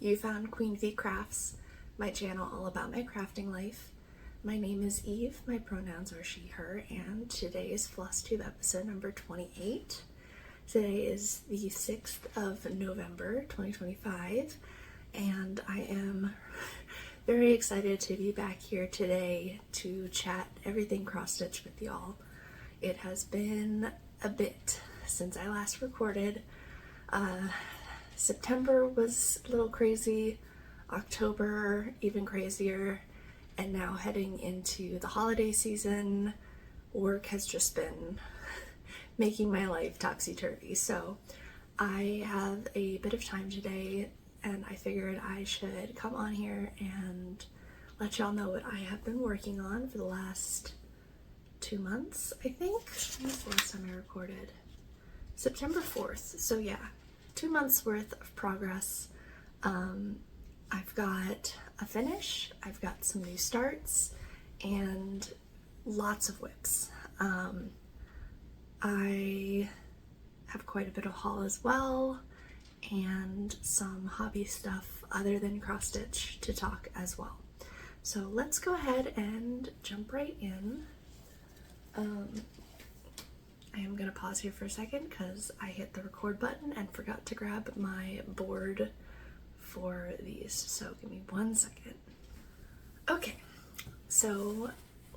You found Queen V Crafts, my channel all about my crafting life. My name is Eve, my pronouns are she, her, and today is Flosstube episode number 28. Today is the 6th of November, 2025, and I am very excited to be back here today to chat everything cross-stitch with y'all. It has been a bit since I last recorded. September was a little crazy, October even crazier, and now heading into the holiday season, work has just been making my life topsy-turvy. So I have a bit of time today and I figured I should come on here and let y'all know what I have been working on for the last 2 months, I think. When was the last time I recorded? September 4th. So yeah, 2 months worth of progress. I've got a finish, I've got some new starts, and lots of whips. I have quite a bit of haul as well, and some hobby stuff other than cross stitch to talk as well. So let's go ahead and jump right in. I am gonna pause here for a second because I hit the record button and forgot to grab my board for these, so give me 1 second. Okay, so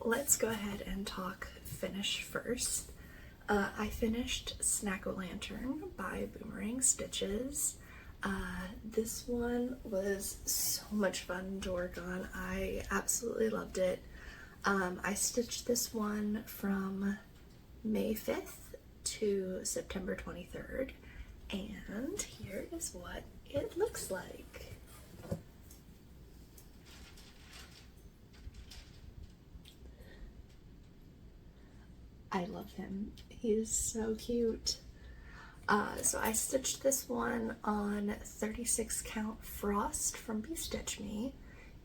let's go ahead and talk finish first. I finished Snack-O-Lantern by Boomerang Stitches. This one was so much fun to work on. I absolutely loved it. I stitched this one from May 5th to September 23rd, and here is what it looks like. I love him. He is so cute. So I stitched this one on 36 count frost from Stitch Me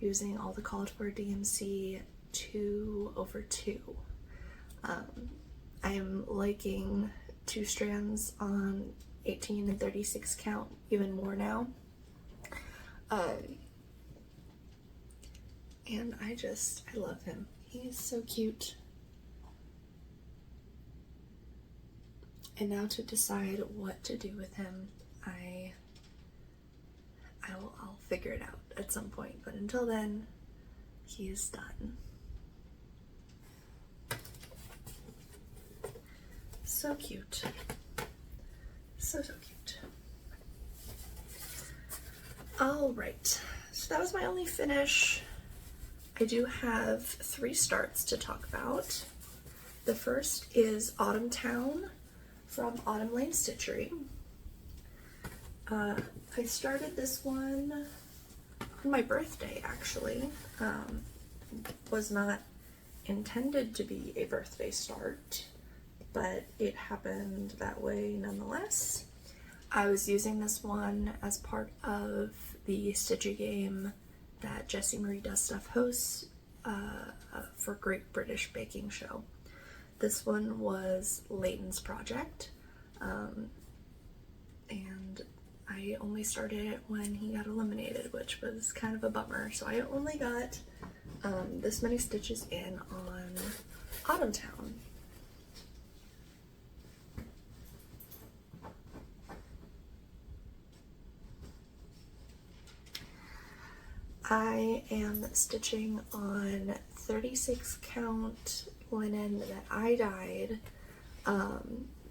using all the called for DMC 2/2. I am liking 2 strands on 18 and 36 count even more now. And I love him. He's so cute. And now to decide what to do with him, I'll figure it out at some point, but until then, he is done. So cute. So cute. Alright, so that was my only finish. I do have 3 starts to talk about. The first is Autumn Towne from Autumn Lane Stitchery. I started this one on my birthday, actually. Was not intended to be a birthday start, but it happened that way nonetheless. I was using this one as part of the Stitchy game that Jessie Marie Does Stuff hosts for Great British Baking Show. This one was Layton's project, and I only started it when he got eliminated, which was kind of a bummer. So I only got this many stitches in on Autumn Towne. I am stitching on 36 count linen that I dyed.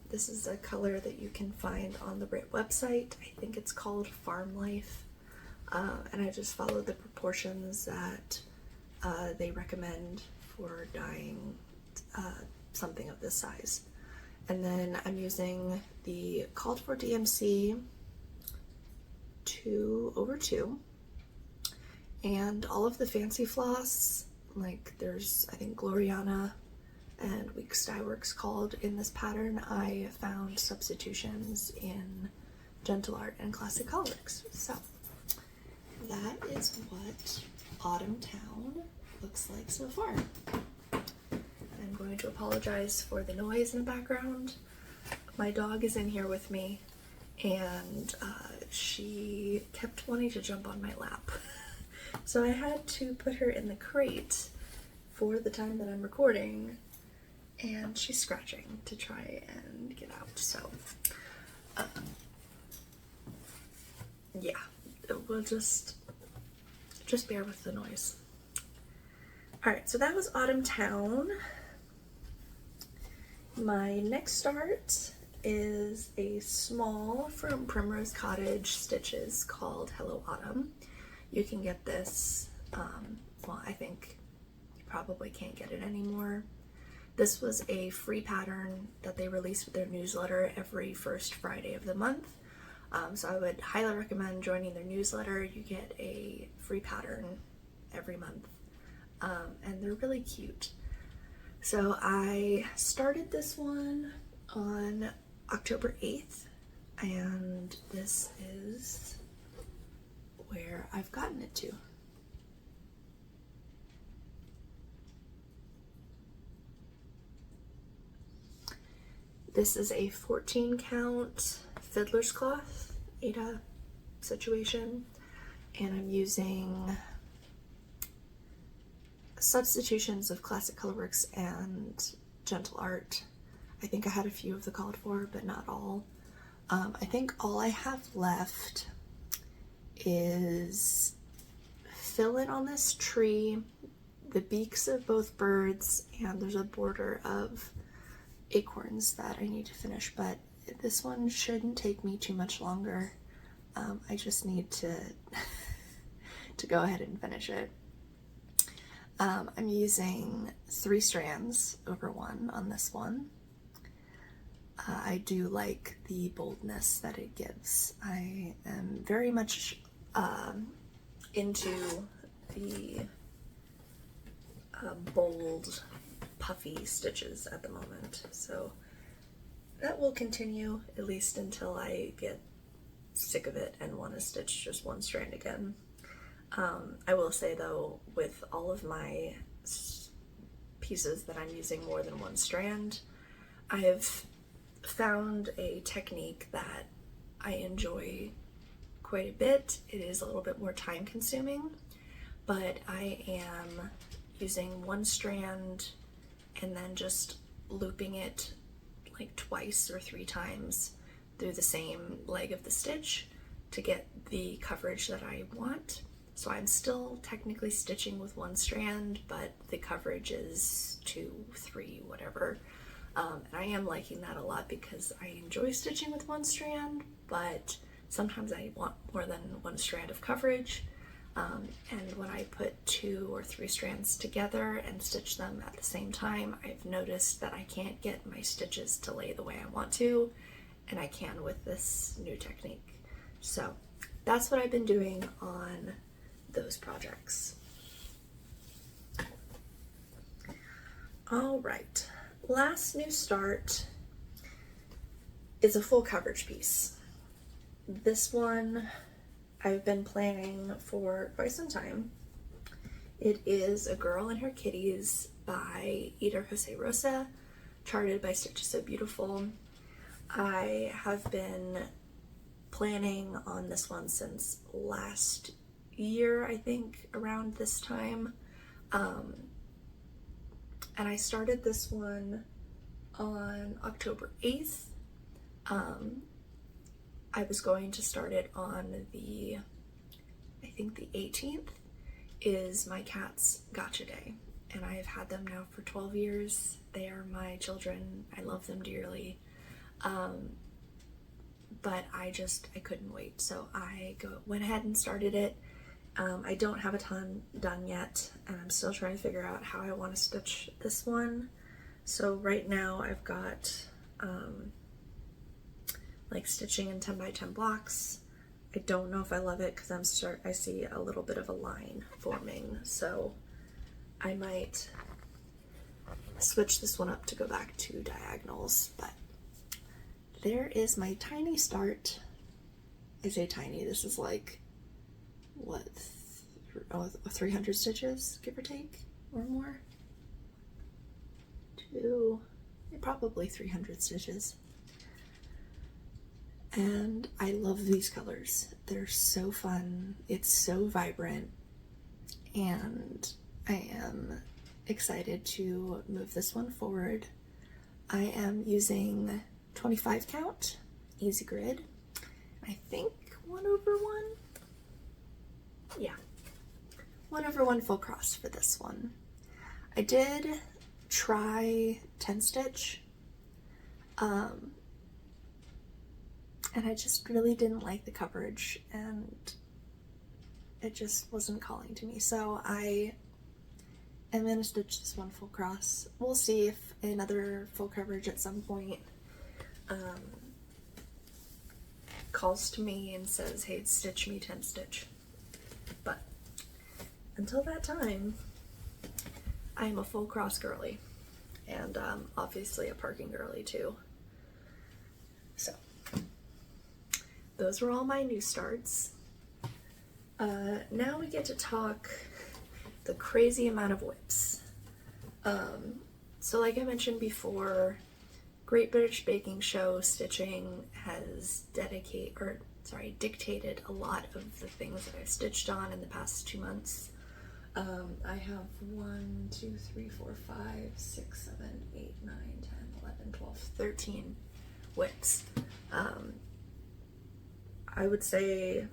This is a color that you can find on the Brit website. I think it's called Farm Life. And I just followed the proportions that they recommend for dyeing something of this size. And then I'm using the called for DMC 2/2. And all of the fancy floss, like there's, I think, Gloriana and Weeks Dye Works called in this pattern, I found substitutions in Gentle Art and Classic Colorworks. So that is what Autumn Towne looks like so far. I'm going to apologize for the noise in the background. My dog is in here with me, and she kept wanting to jump on my lap. So I had to put her in the crate for the time that I'm recording, and she's scratching to try and get out. So yeah, we'll just bear with the noise. Alright, so that was Autumn Town. My next start is a small from Primrose Cottage stitches called Hello Autumn. You can get this, well, I think you probably can't get it anymore. This was a free pattern that they release with their newsletter every first Friday of the month. So I would highly recommend joining their newsletter. You get a free pattern every month. And they're really cute. So I started this one on October 8th, and this is where I've gotten it to. This is a 14 count fiddler's cloth Eder situation, and I'm using substitutions of Classic Colorworks and Gentle Art. I think I had a few of the called for, but not all. I think all I have left is fill in on this tree, the beaks of both birds, and there's a border of acorns that I need to finish, but this one shouldn't take me too much longer. I just need to to go ahead and finish it. I'm using 3 strands over 1 on this one. I do like the boldness that it gives. I am very much into the bold, puffy stitches at the moment. So that will continue at least until I get sick of it and want to stitch just 1 strand again. I will say though, with all of my pieces that I'm using more than 1 strand, I have found a technique that I enjoy quite a bit. It is a little bit more time consuming, but I am using 1 strand and then just looping it like 2 or 3 times through the same leg of the stitch to get the coverage that I want. So I'm still technically stitching with 1 strand, but the coverage is 2, 3, whatever. And I am liking that a lot because I enjoy stitching with 1 strand, but sometimes I want more than 1 strand of coverage. And when I put 2 or 3 strands together and stitch them at the same time, I've noticed that I can't get my stitches to lay the way I want to, and I can with this new technique. So that's what I've been doing on those projects. All right, last new start is a full coverage piece. This one I've been planning for quite some time. It is A Girl and Her Kitties by Eder Rosa, charted by Stitches So Beautiful. I have been planning on this one since last year, I think, around this time. And I started this one on October 8th. I was going to start it on the, I think the 18th is my cat's gotcha day. And I have had them now for 12 years. They are my children. I love them dearly. But I couldn't wait. So I went ahead and started it. I don't have a ton done yet, and I'm still trying to figure out how I want to stitch this one. So right now I've got like stitching in 10 by 10 blocks. I don't know if I love it because I see a little bit of a line forming, so I might switch this one up to go back to diagonals. But there is my tiny start. I say tiny, this is like, what, 300 stitches, give or take, or more? Probably 300 stitches. And I love these colors. They're so fun. It's so vibrant. And I am excited to move this one forward. I am using 25 count, easy grid. I think 1/1. Yeah, 1/1 full cross for this one. I did try 10 stitch, and I just really didn't like the coverage, and it just wasn't calling to me. So I am gonna stitch this one full cross. We'll see if another full coverage at some point calls to me and says, hey, stitch me 10 stitch. But until that time, I am a full cross girly, and obviously a parking girly too. So those were all my new starts. Now we get to talk the crazy amount of whips. So like I mentioned before, Great British Baking Show stitching has dictated a lot of the things that I've stitched on in the past 2 months. I have 1, 2, 3, 4, 5, 6, 7, 8, 9, 10, 11, 12, 13 whips. I would say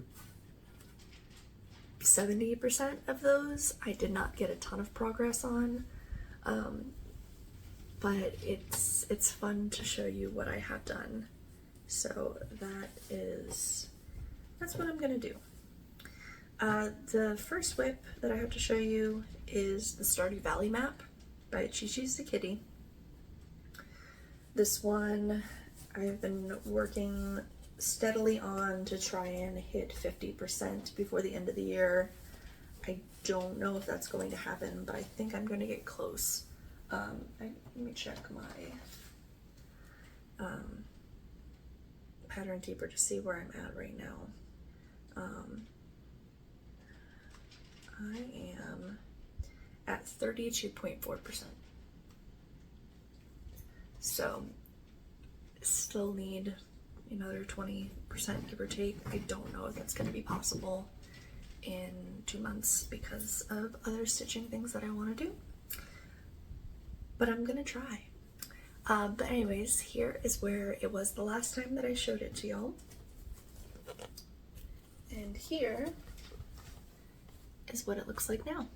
70% of those I did not get a ton of progress on, but it's fun to show you what I have done. So that's what I'm gonna do. The first whip that I have to show you is the Stardew Valley map by ChiChiZeKitty. This one I've been working steadily on to try and hit 50% before the end of the year. I don't know if that's going to happen, but I think I'm going to get close. Let me check my pattern taper to see where I'm at right now. I am at 32.4%. So still need another 20%, give or take. I don't know if that's going to be possible in 2 months because of other stitching things that I want to do, but I'm gonna try. But anyways, here is where it was the last time that I showed it to y'all, and here is what it looks like now.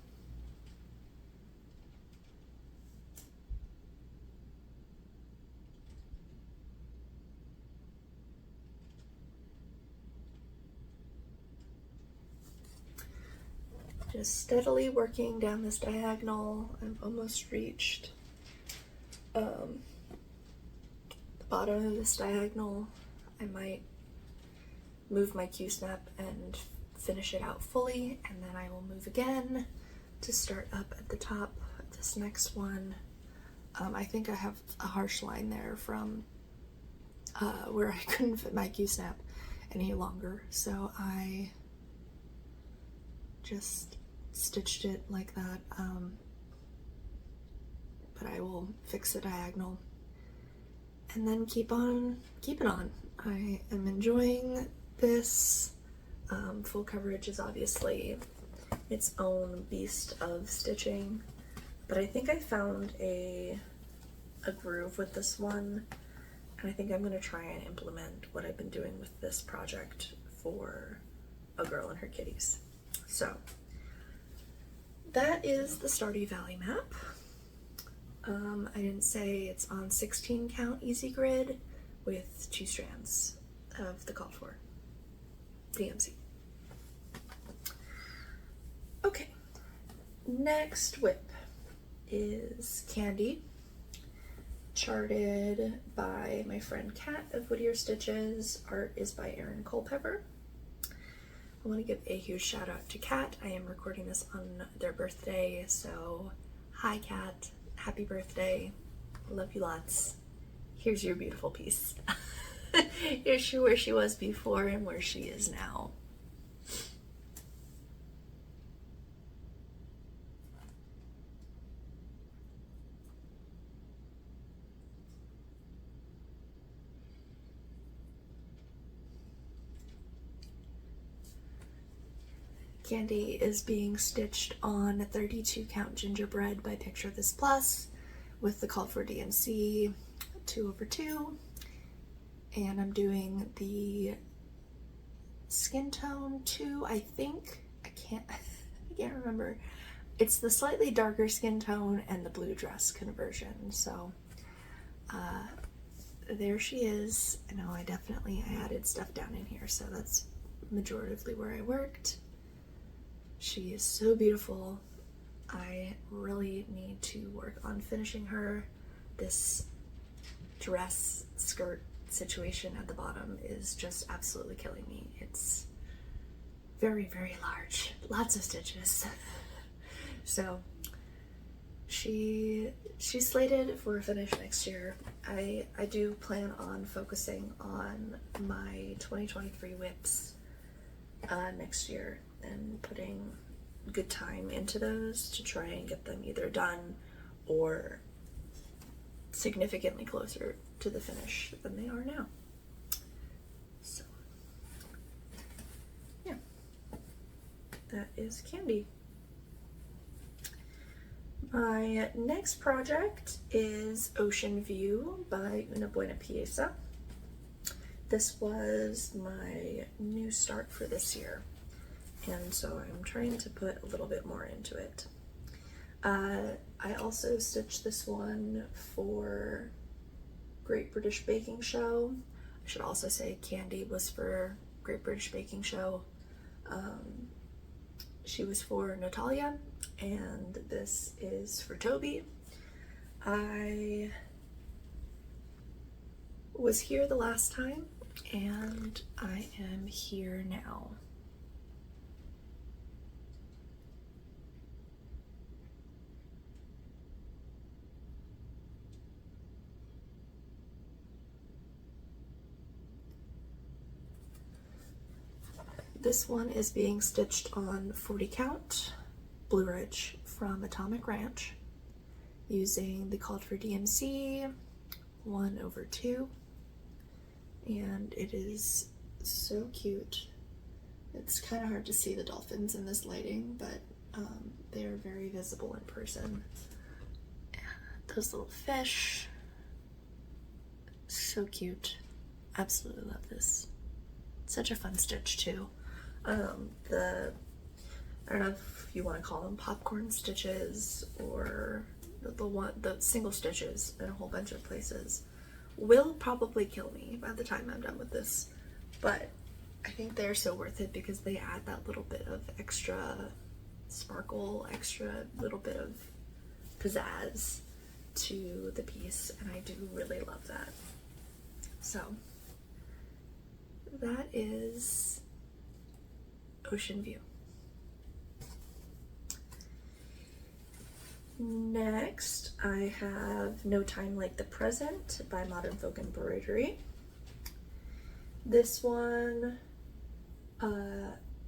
Just steadily working down this diagonal. I've almost reached the bottom of this diagonal. I might move my Q-snap and finish it out fully, and then I will move again to start up at the top of this next one. I think I have a harsh line there from where I couldn't fit my Q-snap any longer, so I just stitched it like that, but I will fix the diagonal and then keep on keeping on. I am enjoying this. Full coverage is obviously its own beast of stitching, but I think I found a groove with this one, and I think I'm going to try and implement what I've been doing with this project for A Girl and Her Kitties. So that is the Stardew Valley map. I didn't say it's on 16 count easy grid with 2 strands of the called for DMC. Okay, next whip is Candie, charted by my friend Kat of Whittier Stitches. Art is by Erin Culpeper. I want to give a huge shout out to Kat. I am recording this on their birthday, so hi Kat, happy birthday, love you lots. Here's your beautiful piece. Here's where she was before and where she is now. Candie is being stitched on a 32 count gingerbread by Picture This Plus with the call for DMC 2/2, and I'm doing the skin tone 2, I think. I can't remember. It's the slightly darker skin tone and the blue dress conversion. So there she is. I know I added stuff down in here, so that's majoritively where I worked. She is so beautiful. I really need to work on finishing her. This dress skirt situation at the bottom is just absolutely killing me. It's very, very large. Lots of stitches. So she's slated for a finish next year. I do plan on focusing on my 2023 whips next year and putting good time into those to try and get them either done or significantly closer to the finish than they are now. So yeah, that is Candie. My next project is Ocean View by Buena Pieza. This was my new start for this year, and so I'm trying to put a little bit more into it. I also stitched this one for Great British Baking Show. I should also say Candie was for Great British Baking Show. She was for Natalia, and this is for Toby. I was here the last time, and I am here now. This one is being stitched on 40 count Blue Ridge from Atomic Ranch using the called for DMC 1/2, and it is so cute. It's kind of hard to see the dolphins in this lighting, but they are very visible in person. Those little fish, so cute. Absolutely love this. Such a fun stitch too. I don't know if you want to call them popcorn stitches or the single stitches in a whole bunch of places will probably kill me by the time I'm done with this, but I think they're so worth it because they add that little bit of extra sparkle, extra little bit of pizzazz to the piece, and I do really love that. So that is Ocean View. Next, I have No Time Like the Present by Modern Folk Embroidery. This one,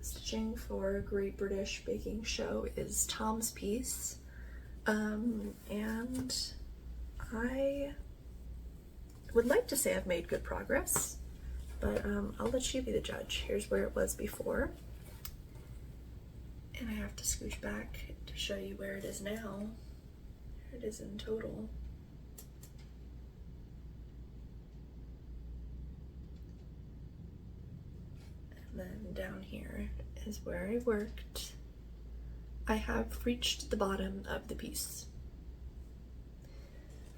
stitching for Great British Baking Show, is Tom's piece, and I would like to say I've made good progress, but I'll let you be the judge. Here's where it was before, and I have to scooch back to show you where it is now. Here it is in total. And then down here is where I worked. I have reached the bottom of the piece.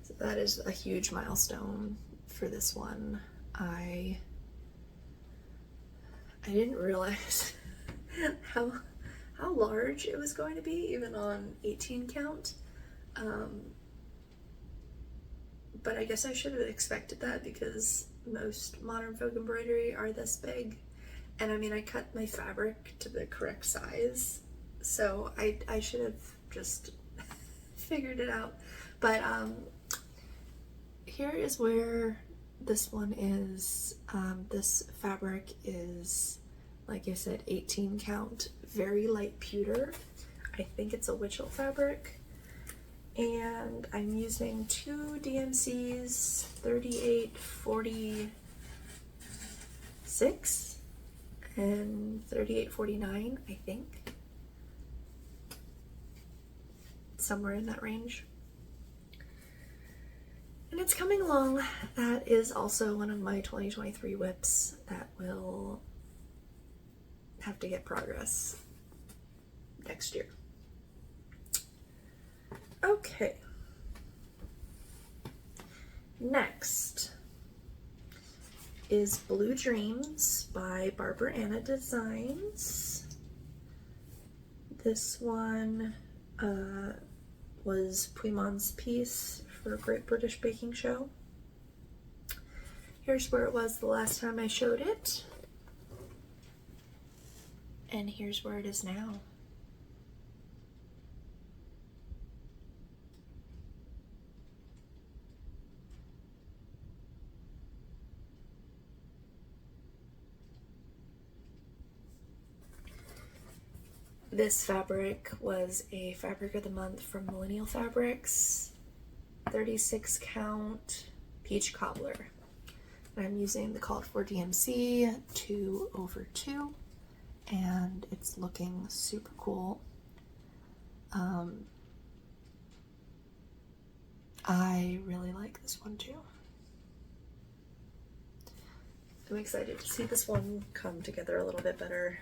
So that is a huge milestone for this one. I didn't realize how large it was going to be, even on 18 count. But I guess I should have expected that because most modern folk embroidery are this big. And I mean, I cut my fabric to the correct size, so I should have just figured it out. But here is where this one is. This fabric is, like I said, 18 count, very light pewter. I think it's a Witchell fabric. And I'm using two DMCs, 3846 and 3849, I think. somewhere in that range. And it's coming along. That is also one of my 2023 whips that will have to get progress next year. Okay. Next is Blue Dreams by Barbara Anna Designs. This one was Puimon's piece for Great British Baking Show. Here's where it was the last time I showed it. And here's where it is now. This fabric was a fabric of the month from Millennial Fabrics, 36 count peach cobbler. And I'm using the called for DMC 2/2, and it's looking super cool. I really like this one too. I'm excited to see this one come together a little bit better.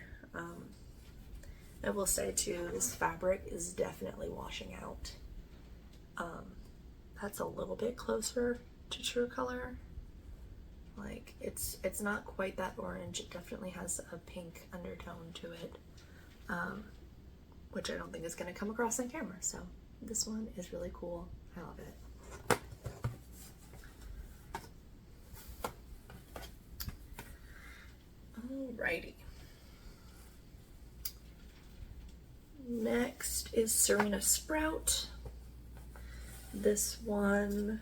I will say too, this fabric is definitely washing out. That's a little bit closer to true color. Like it's not quite that orange. It definitely has a pink undertone to it, which I don't think is going to come across on camera. So this one is really cool. I love it. Alrighty. Next is Serena Sprout. This one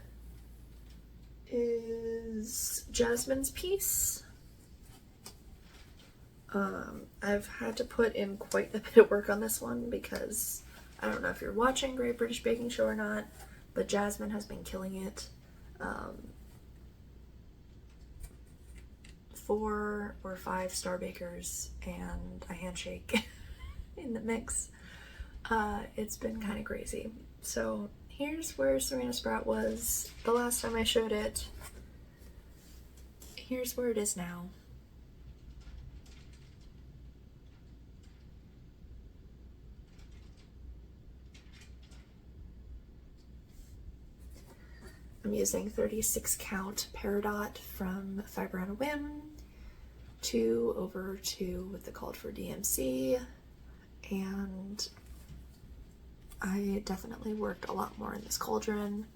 is Jasmine's piece. I've had to put in quite a bit of work on this one because I don't know if you're watching Great British Baking Show or not, but Jasmine has been killing it. 4 or 5 star bakers and a handshake in the mix. It's been kind of crazy. So here's where Serena Sprout was the last time I showed it. Here's where it is now. I'm using 36 count Peridot from Fiber on a Whim, 2/2 with the called for DMC, and I definitely worked a lot more in this cauldron.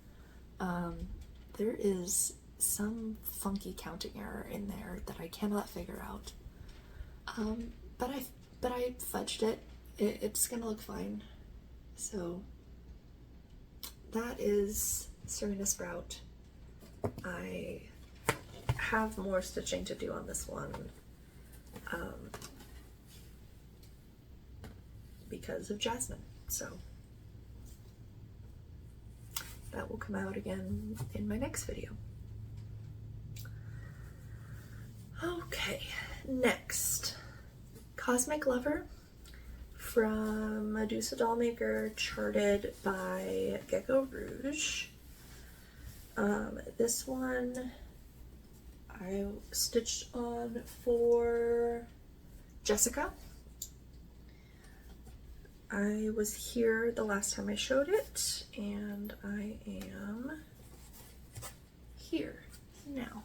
There is some funky counting error in there that I cannot figure out, but I fudged it. It's gonna look fine. So that is Serena Sprout. I have more stitching to do on this one because of Jasmine, so that will come out again in my next video. Okay, next, Cosmic Lover from Medusa Dollmaker, charted by GeckoRouge. This one I stitched on for Jessica. I was here the last time I showed it, and I am here now.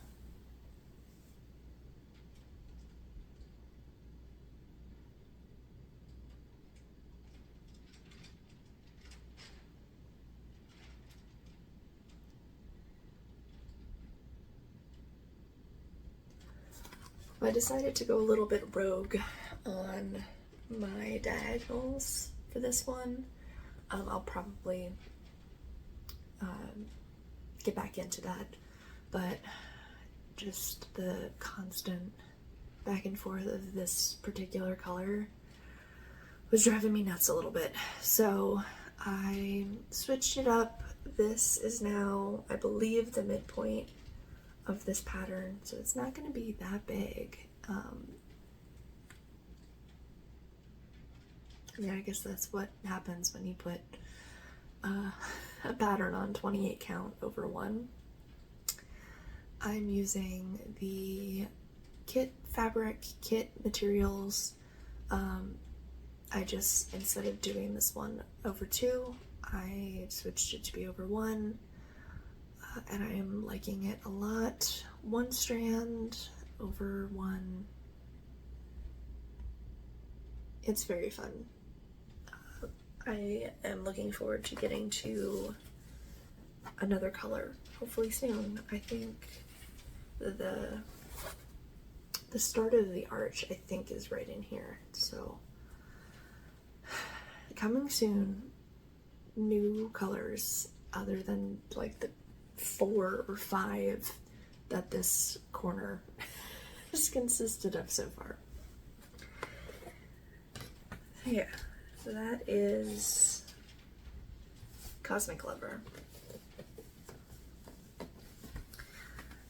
I decided to go a little bit rogue on my diagonals for this one. I'll probably get back into that, but just the constant back and forth of this particular color was driving me nuts a little bit. So I switched it up. This is now, I believe, the midpoint of this pattern, so it's not going to be that big. Yeah, I guess that's what happens when you put pattern on 28 count over 1. I'm using the kit fabric, kit materials. I just, instead of doing this one over 2, I switched it to be over 1, and I am liking it a lot. 1 strand over 1. It's very fun. I am looking forward to getting to another color, hopefully soon. I think the start of the arch, I think, is right in here, so coming soon. New colors other than like the 4 or 5 that this corner has consisted of so far. Yeah, so that is Cosmic Lover.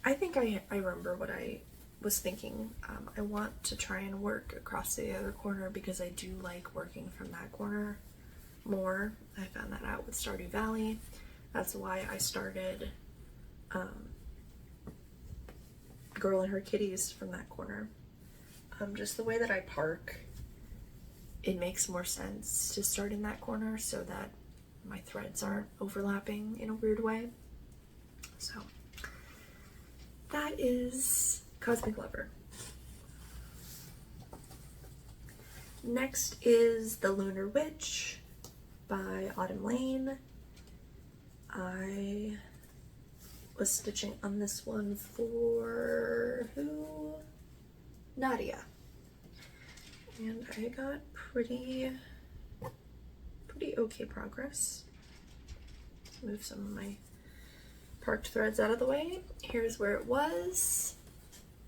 I think I remember what I was thinking. I want to try and work across the other corner because I do like working from that corner more. I found that out with Stardew Valley. That's why I started Girl and Her Kitties from that corner. Just the way that I park, it makes more sense to start in that corner so that my threads aren't overlapping in a weird way. So that is Cosmic Lover. Next is The Lunar Witch by Autumn Lane. I was stitching on this one for who? Nadia. And I got pretty okay progress. Let's move some of my parked threads out of the way. Here's where it was,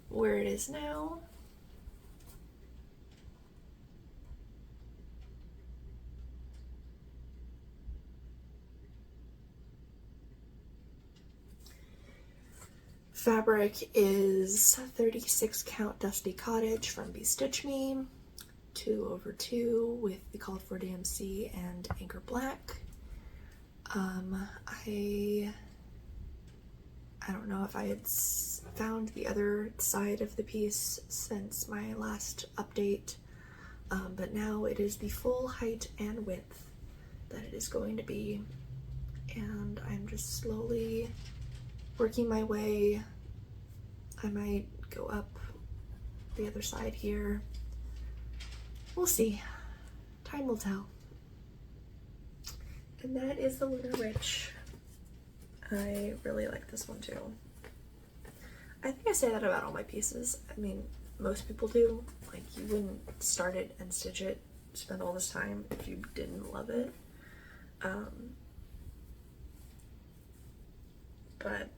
where it is now. Fabric is 36 count Dusty Cottage from Be Stitch Me, 2 over 2 with the Called for DMC and Anchor Black. I don't know if I had found the other side of the piece since my last update, but now it is the full height and width that it is going to be, and I'm just slowly working my way. I might go up the other side here. We'll see. Time will tell. And that is the Lunar Witch. I really like this one too. I think I say that about all my pieces. I mean, most people do. Like, you wouldn't start it and stitch it, spend all this time if you didn't love it. But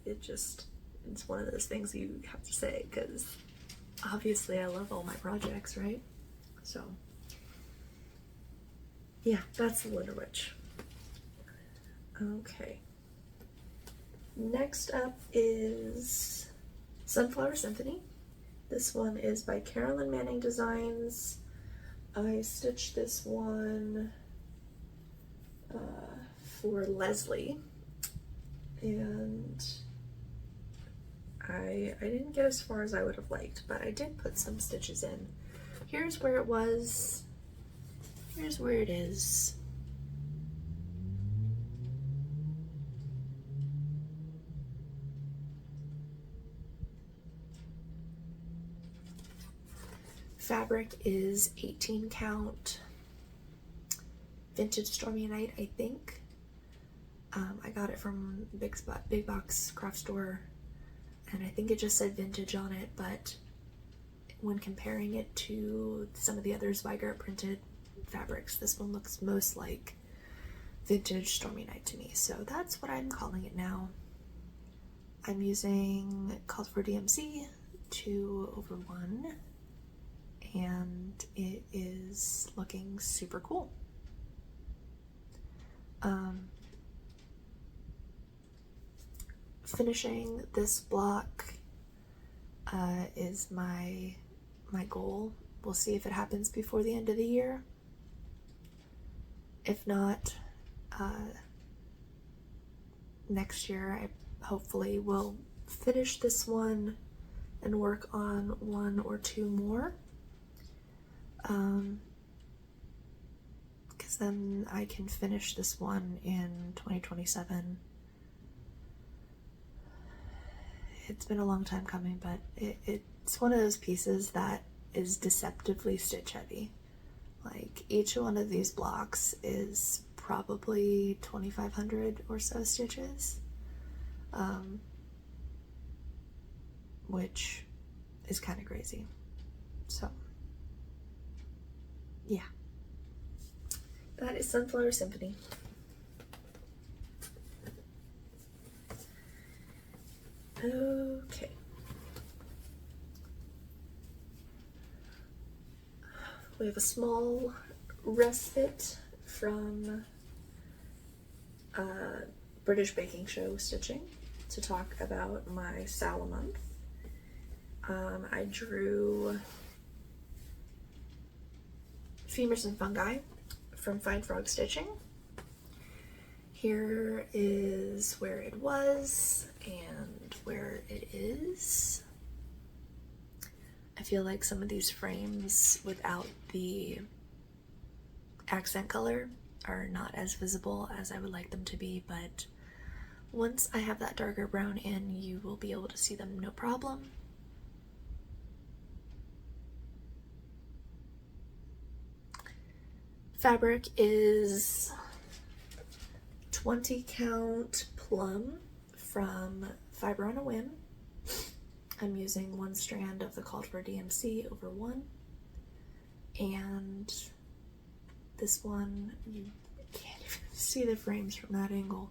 it's one of those things you have to say, because obviously I love all my projects, right? So yeah, that's the Lunar Witch. Okay. Next up is Sunflower Symphony. This one is by Carolyn Manning Designs. I stitched this one for Leslie, and I didn't get as far as I would have liked, but I did put some stitches in. Here's where it was. Here's where it is. Fabric is 18 count Vintage Stormy Night, I think. I got it from Big Box Craft Store, and I think it just said vintage on it, but when comparing it to some of the other Zweigart printed fabrics, this one looks most like Vintage Stormy Night to me, so that's what I'm calling it now. I'm using Called for DMC 2 over 1, and it is looking super cool. Finishing this block is my goal. We'll see if it happens before the end of the year. If not, next year I hopefully will finish this one and work on 1 or 2 more. Because then I can finish this one in 2027. It's been a long time coming, but it's one of those pieces that is deceptively stitch heavy. Like, each one of these blocks is probably 2,500 or so stitches, which is kind of crazy. So, yeah. That is Sunflower Symphony. Okay. We have a small respite from British Baking Show stitching to talk about my Sal month. I drew Femurs and Fungi from Fine Frog Stitching. Here is where it was and where it is. I feel like some of these frames without the accent color are not as visible as I would like them to be, but once I have that darker brown in, you will be able to see them no problem. Fabric is 20 count plum from Fiber on a Whim. I'm using 1 strand of the Culpeper DMC over 1, and this one, you can't even see the frames from that angle.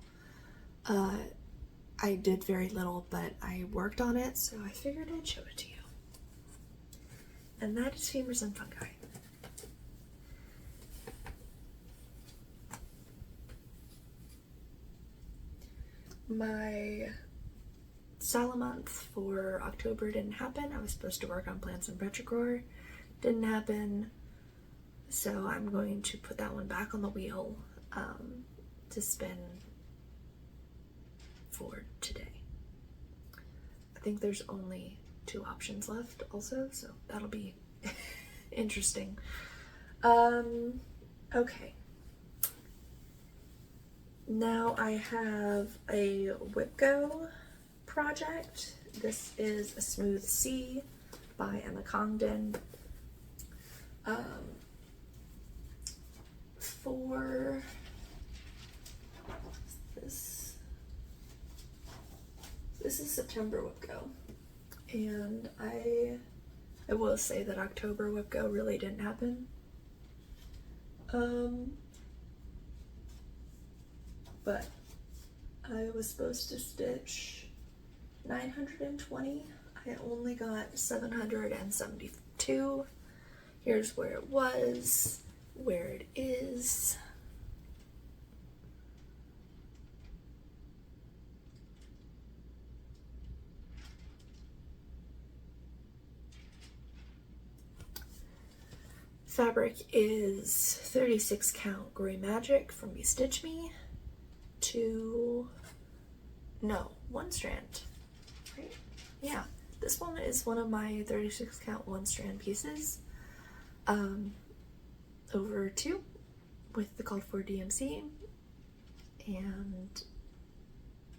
I did very little, but I worked on it, so I figured I'd show it to you. And that is Femurs and Fungi. My Sal month for October didn't happen. I was supposed to work on Plants and Petrichor. Didn't happen. So I'm going to put that one back on the wheel to spin for today. I think there's only 2 options left also, so that'll be interesting. Okay. Now I have a WhipGo project. This is a Smooth Sea by Emma Congdon. For this is September WhipGo, and I will say that October WhipGo really didn't happen. But I was supposed to stitch 920. I only got 772. Here's where it was, where it is. Fabric is 36 count Gray Magic from Be Stitch Me. 1 strand, right? Yeah, this one is one of my 36 count 1 strand pieces, over 2 with the Culpeper DMC, and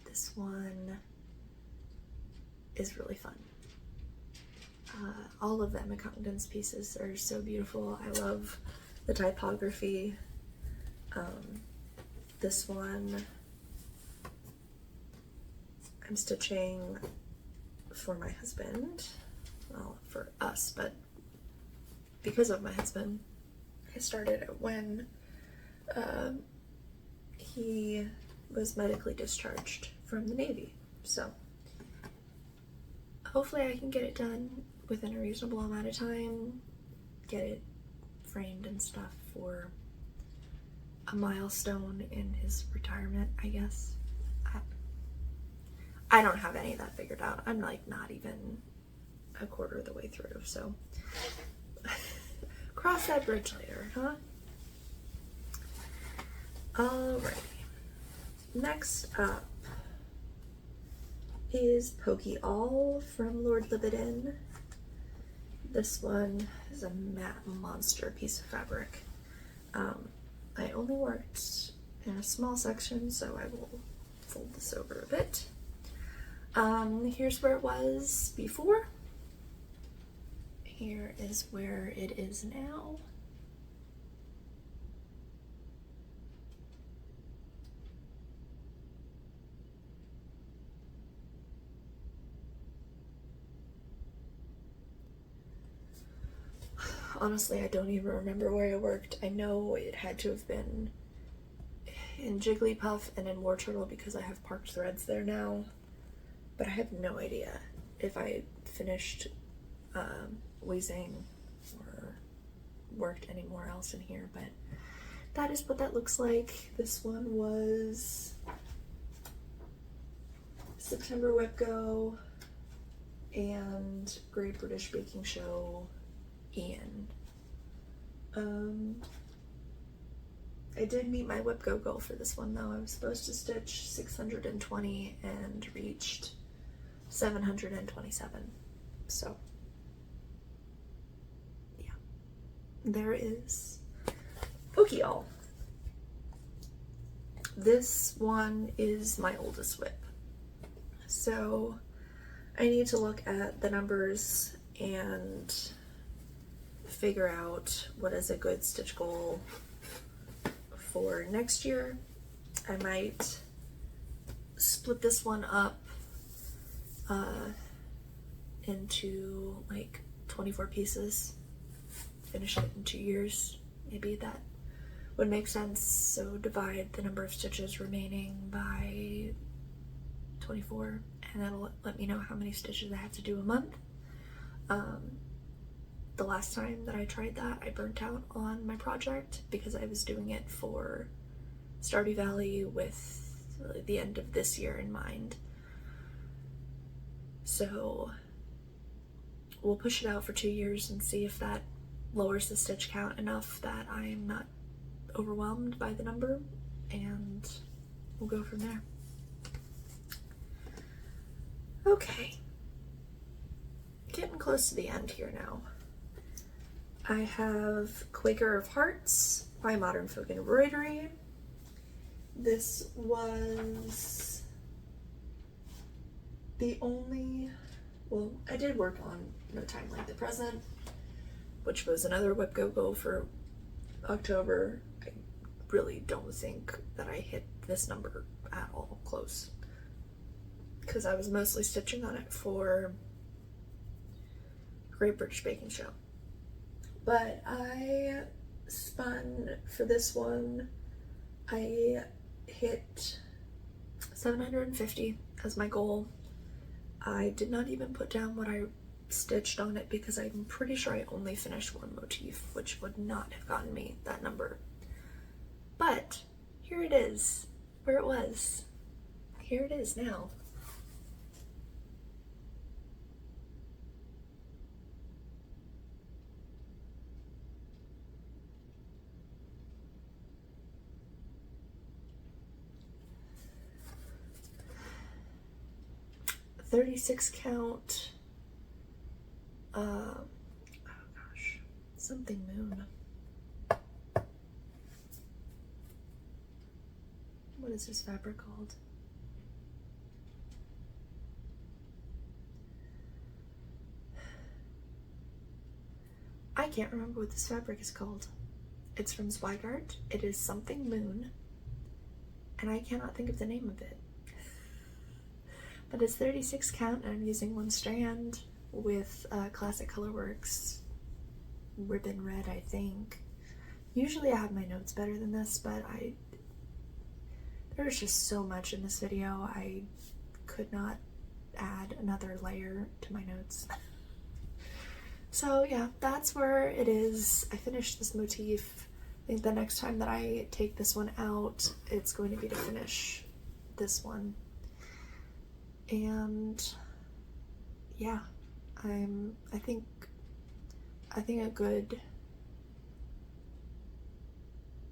this one is really fun. All of Emma Congdon's pieces are so beautiful. I love the typography. This one I'm stitching for my husband, well, for us, but because of my husband. I started it when he was medically discharged from the Navy, so hopefully I can get it done within a reasonable amount of time, get it framed and stuff for a milestone in his retirement, I guess. I don't have any of that figured out. I'm like not even a quarter of the way through, so cross that bridge later, huh? Alrighty. Next up, is PokeAll from Lord Libidan. This one is a matte monster piece of fabric. I only worked in a small section, so I will fold this over a bit. Here's where it was before. Here is where it is now. Honestly, I don't even remember where I worked. I know it had to have been in Jigglypuff and in War Turtle because I have parked threads there now, but I have no idea if I finished wheezing or worked anywhere else in here, but that is what that looks like. This one was September WebGo and Great British Baking Show Ian. I did meet my WebGo goal for this one though. I was supposed to stitch 620 and reached 727. So yeah, there is PokeAll. This one is my oldest whip. So I need to look at the numbers and figure out what is a good stitch goal for next year. I might split this one up into like 24 pieces, finish it in 2 years. Maybe that would make sense. So divide the number of stitches remaining by 24, and that'll let me know how many stitches I have to do a month. The last time that I tried that, I burnt out on my project because I was doing it for Stardew Valley with the end of this year in mind. So we'll push it out for 2 years and see if that lowers the stitch count enough that I'm not overwhelmed by the number, and we'll go from there. Okay, getting close to the end here now. I have Quaker of Hearts by Modern Folk Embroidery. This was the only, well, I did work on No Time Like the Present, which was another WebGo goal for October. I really don't think that I hit this number at all close, because I was mostly stitching on it for Great British Baking Show. But I spun for this one, I hit 750 as my goal. I did not even put down what I stitched on it because I'm pretty sure I only finished one motif, which would not have gotten me that number. But here it is, where it was. Here it is now. .36 count, oh gosh, something moon. What is this fabric called? I can't remember what this fabric is called. It's from Zweigart. It is something moon, and I cannot think of the name of it. But it's 36 count, and I'm using one strand with Classic Colorworks ribbon red, I think. Usually I have my notes better than this, but there's just so much in this video, I could not add another layer to my notes. So yeah, that's where it is. I finished this motif. I think the next time that I take this one out, it's going to be to finish this one. And yeah, I think a good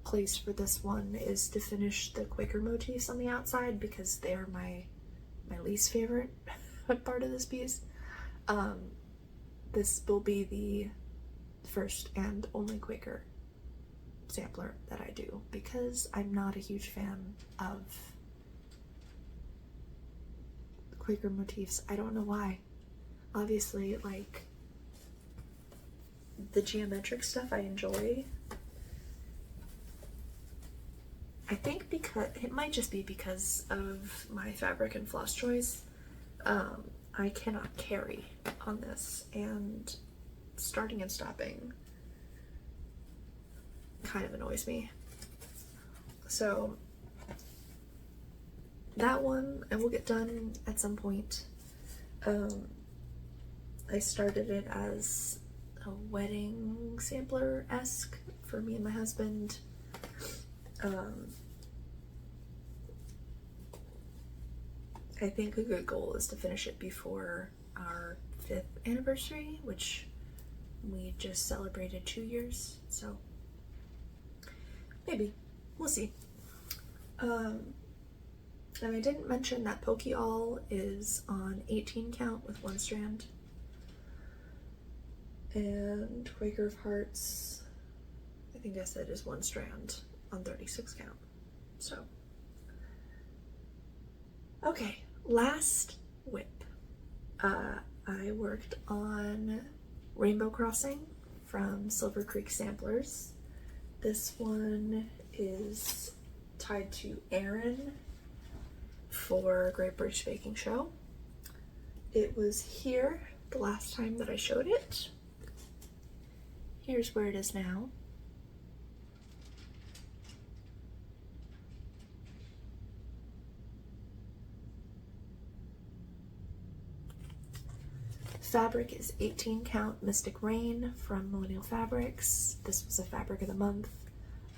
place for this one is to finish the Quaker motifs on the outside, because they're my my least favorite part of this piece. This will be the first and only Quaker sampler that I do because I'm not a huge fan of Quaker motifs. I don't know why. Obviously, like, the geometric stuff I enjoy. I think because, it might just be because of my fabric and floss choice, I cannot carry on this, and starting and stopping kind of annoys me. So that one I will get done at some point. I started it as a wedding sampler-esque for me and my husband. I think a good goal is to finish it before our 5th anniversary, which we just celebrated 2 years, so maybe. We'll see. And I didn't mention that PokeAll is on 18 count with 1 strand. And Quaker of Hearts, I think I said, is 1 strand on 36 count. So, okay, last whip. I worked on Rainbow Crossing from Silver Creek Samplers. This one is tied to Aaron for Great British Baking Show. It was here the last time that I showed it. Here's where it is now. Fabric is 18 count Mystic Rain from Millennial Fabrics. This was a fabric of the month.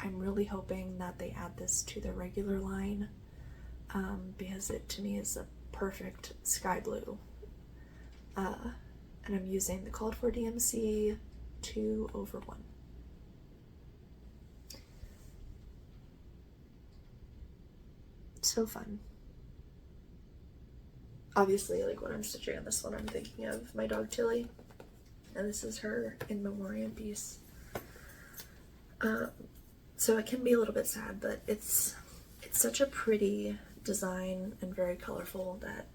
I'm really hoping that they add this to their regular line because it to me is a perfect sky blue. And I'm using the called for DMC 2/1. So fun. Obviously, like, when I'm stitching on this one, I'm thinking of my dog Tilly, and this is her in memoriam piece. So it can be a little bit sad, but it's such a pretty design and very colorful that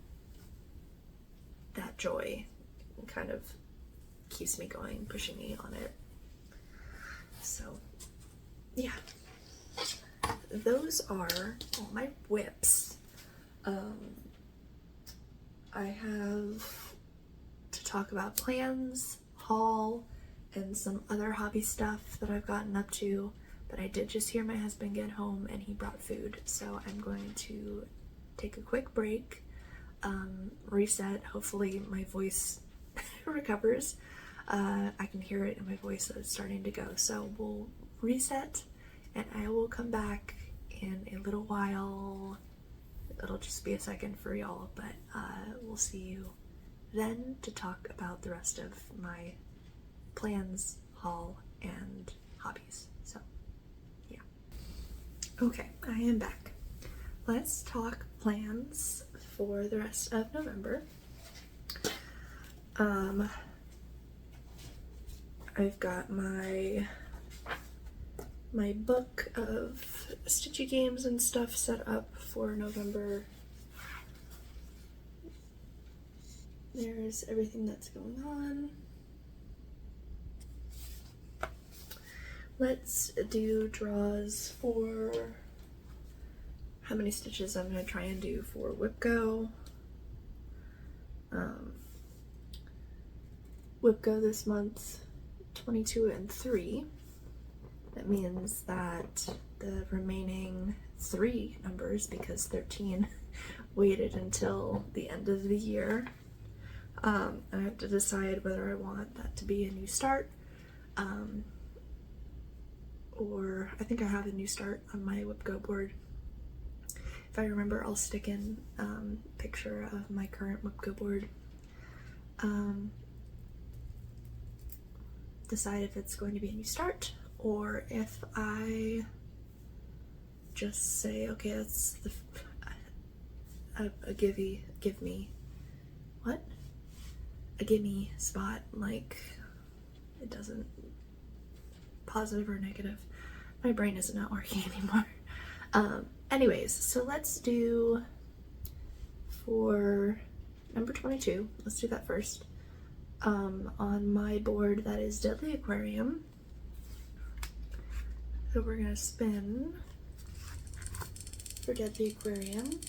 that joy kind of keeps me going, pushing me on it. So yeah, those are all my whips. I have to talk about plans, haul, and some other hobby stuff that I've gotten up to, but I did just hear my husband get home and he brought food, so I'm going to take a quick break, reset. Hopefully my voice recovers. I can hear it in my voice that it's starting to go, so we'll reset and I will come back in a little while. It'll just be a second for y'all, but we'll see you then to talk about the rest of my plans, haul, and hobbies. So, yeah. Okay, I am back. Let's talk plans for the rest of November. I've got my book of stitchy games and stuff set up for November. There's everything that's going on. Let's do draws for how many stitches I'm going to try and do for WhipGo. WhipGo this month, 22 and 3. That means that the remaining 3 numbers, because 13 waited until the end of the year, I have to decide whether I want that to be a new start, or I think I have a new start on my WhipGo board. If I remember, I'll stick in a picture of my current WhipGo board. Decide if it's going to be a new start, or if I just say, okay, a give me, what? A gimme spot, like, it doesn't, positive or negative. My brain is not working anymore. Anyways, so let's do, for number 22, let's do that first. On my board, that is Deadly Aquarium. So we're gonna spin for Deadly Aquarium.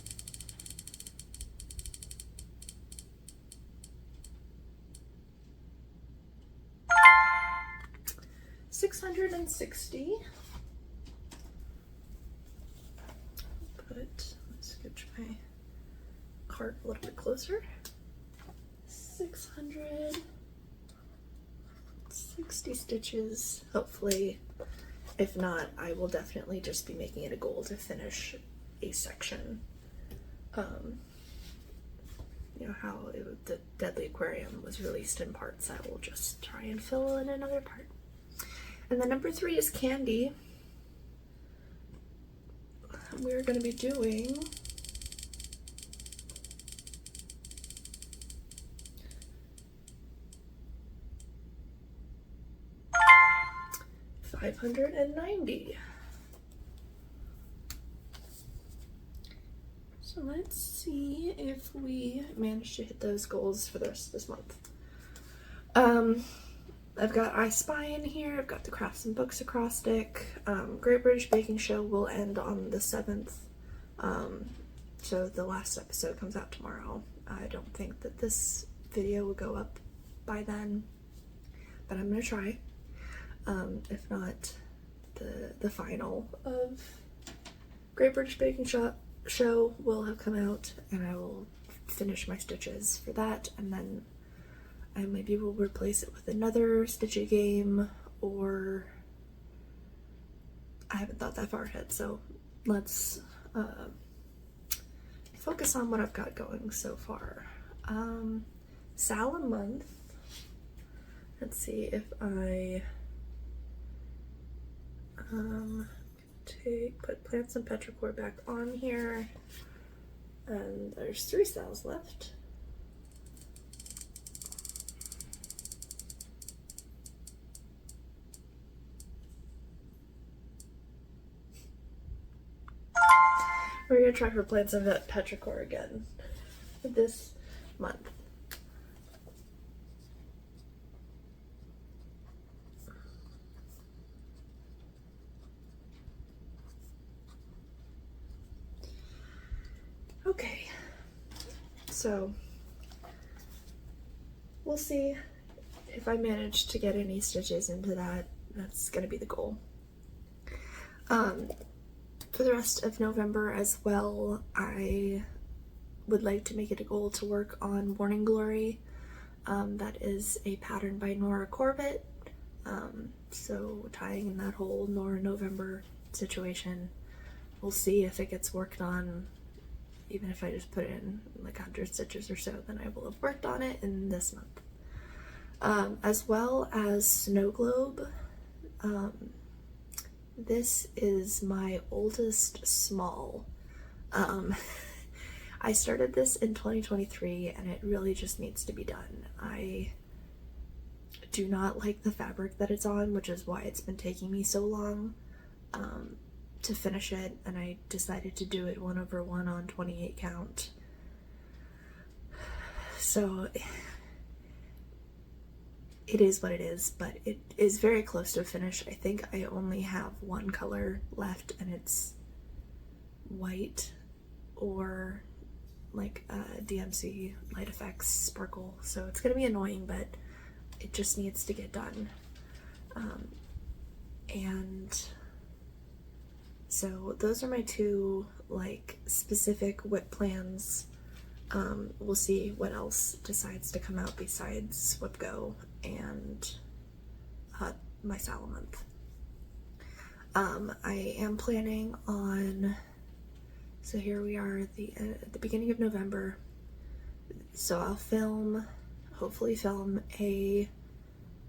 $660. Let's scooch my cart a little bit closer. 660 stitches, hopefully. If not, I will definitely just be making it a goal to finish a section. You know how the Deadly Aquarium was released in parts, I will just try and fill in another part. And then number 3 is Candie. We're going to be doing $590. So let's see if we manage to hit those goals for the rest of this month. I've got I Spy in here, I've got the Crafts and Books acrostic. Great British Baking Show will end on the 7th, so the last episode comes out tomorrow. I don't think that this video will go up by then, but I'm gonna try. If not, the final of Great British Baking Show will have come out, and I will finish my stitches for that, and then I maybe will replace it with another Stitchy game, or I haven't thought that far ahead, so let's focus on what I've got going so far. Sal a month. Let's see if I put Plants and Petrichor back on here, and there's 3 Sals left. We're gonna try for Plants and Petrichor again this month. Okay, so we'll see if I manage to get any stitches into that. That's gonna be the goal. For the rest of November as well, I would like to make it a goal to work on Morning Glory. That is a pattern by Nora Corbett. So tying in that whole Nora November situation, we'll see if it gets worked on. Even if I just put in like 100 stitches or so, then I will have worked on it in this month. As well as Snow Globe. This is my oldest small. I started this in 2023 and it really just needs to be done. I do not like the fabric that it's on, which is why it's been taking me so long to finish it, and I decided to do it 1/1 on 28 count. So it is what it is, but it is very close to a finish. I think I only have one color left, and it's white or like DMC Light Effects Sparkle, so it's gonna be annoying, but it just needs to get done. And so those are my 2 like specific WIP plans. We'll see what else decides to come out besides WIP Go and my Sal a month. I am planning on, so here we are at the beginning of November, so I'll hopefully film a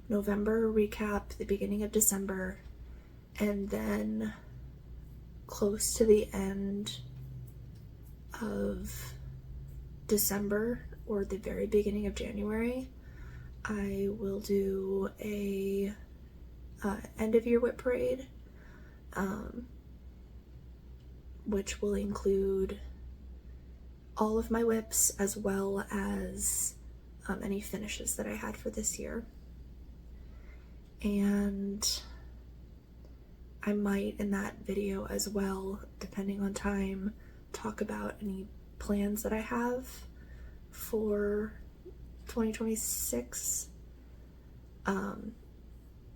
November recap the beginning of December, and then close to the end of December or the very beginning of January, I will do a end of year whip parade, which will include all of my whips as well as any finishes that I had for this year. And I might in that video as well, depending on time, talk about any plans that I have for 2026.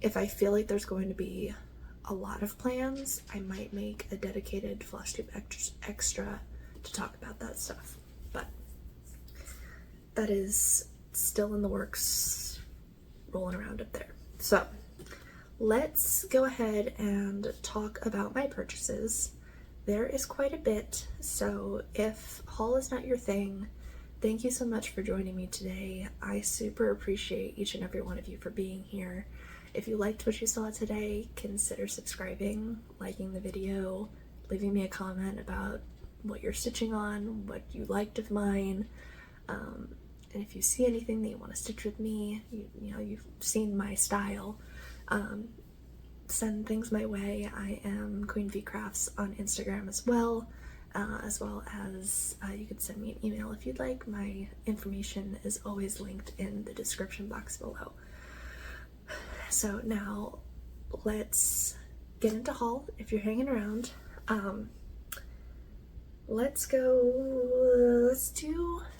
If I feel like there's going to be a lot of plans, I might make a dedicated Flosstube extra to talk about that stuff, but that is still in the works, rolling around up there. So let's go ahead and talk about my purchases. There is quite a bit, so if haul is not your thing, thank you so much for joining me today. I super appreciate each and every one of you for being here. If you liked what you saw today, consider subscribing, liking the video, leaving me a comment about what you're stitching on, what you liked of mine, and if you see anything that you want to stitch with me, you know, you've seen my style, send things my way. I am Queen V Crafts on Instagram as well as you could send me an email if you'd like. My information is always linked in the description box below. So now let's get into haul. If you're hanging around, let's do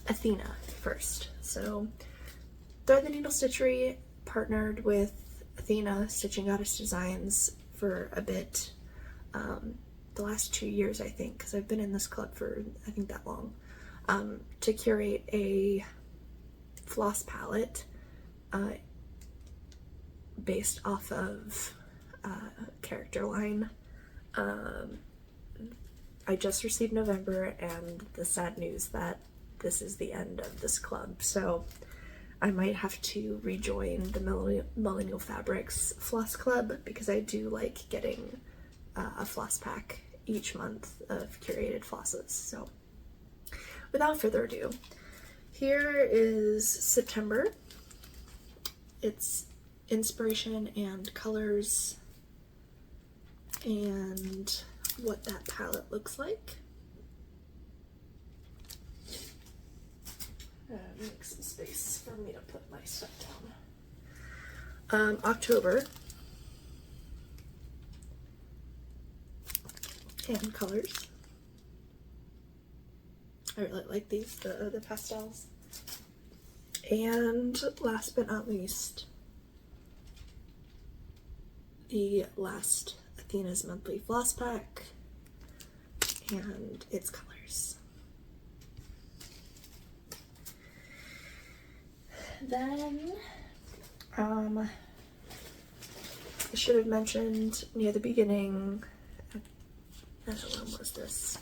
Athena first. So Thread the Needle Stitchery partnered with Athena Stitching Goddess Designs for a bit, the last 2 years I think, because I've been in this club for I think that long, to curate a floss palette based off of character line. I just received November and the sad news that this is the end of this club, so I might have to rejoin the Millennial Fabrics Floss Club because I do like getting a floss pack each month of curated flosses. So without further ado, here is September. It's inspiration and colors and what that palette looks like. Make some space for me to put my stuff down. October and colors. I really like these, the pastels. And last but not least, the last Athena's monthly floss pack and its colors. Then I should have mentioned near the beginning, I don't know, when was this?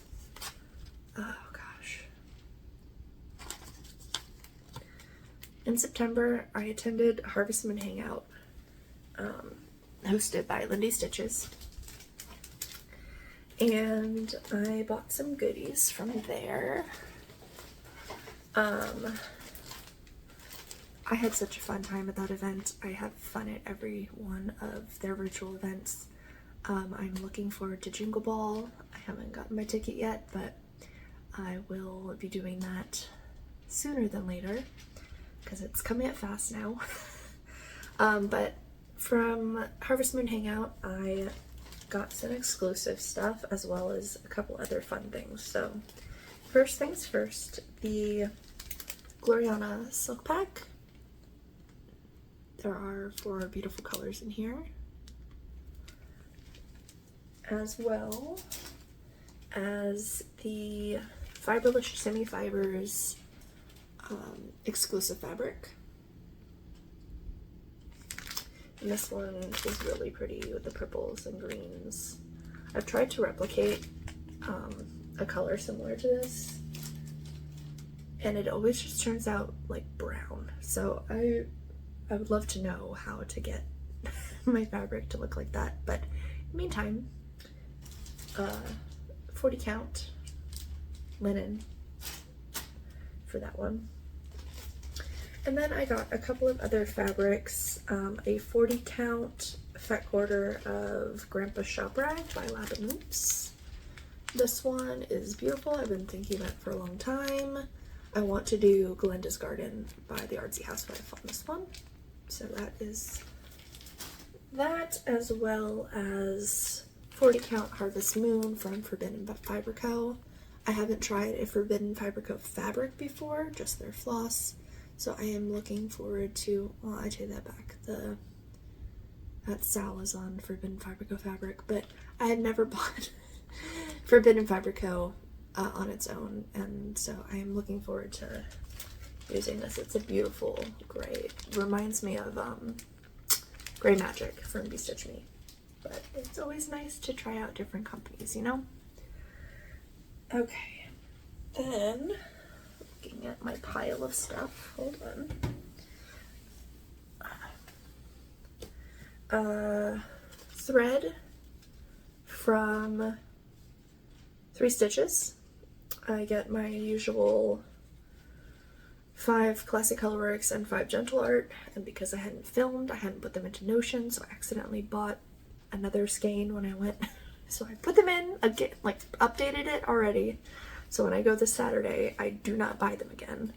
Oh gosh. In September, I attended Harvest Moon Hangout, hosted by Lindy Stitches, and I bought some goodies from there. I had such a fun time at that event. I have fun at every one of their virtual events. I'm looking forward to Jingle Ball. I haven't gotten my ticket yet, but I will be doing that sooner than later because it's coming up fast now. But from Harvest Moon Hangout, I got some exclusive stuff as well as a couple other fun things. So first things first, the Gloriana Silk Pack. There are 4 beautiful colors in here, as well as the Fiberlish Semi Fibers exclusive fabric. And this one is really pretty with the purples and greens. I've tried to replicate a color similar to this, and it always just turns out like brown. So I would love to know how to get my fabric to look like that, but in the meantime, 40 count linen for that one. And then I got a couple of other fabrics, a 40 count fat quarter of Grandpa's Shop Rag by Libidan. This one is beautiful. I've been thinking about it for a long time. I want to do Glenda's Garden by the Artsy Housewife on this one. So that is that, as well as 40 count Harvest Moon from Forbidden Fiber Co. I haven't tried a Forbidden Fiber Co fabric before, just their floss. So I am looking forward to, well, I take that back. That Sal is on Forbidden Fiber Co fabric, but I had never bought Forbidden Fiber Co on its own, and so I am looking forward to using this. It's a beautiful gray. Reminds me of Gray Magic from Be Stitch Me, but it's always nice to try out different companies, you know? Okay, then looking at my pile of stuff. Hold on. Thread from 3 Stitches. I get my usual 5 Classic Colorworks and 5 Gentle Art, and because I hadn't filmed, I hadn't put them into Notion, so I accidentally bought another skein when I went. So I put them in again, like updated it already. So when I go this Saturday, I do not buy them again.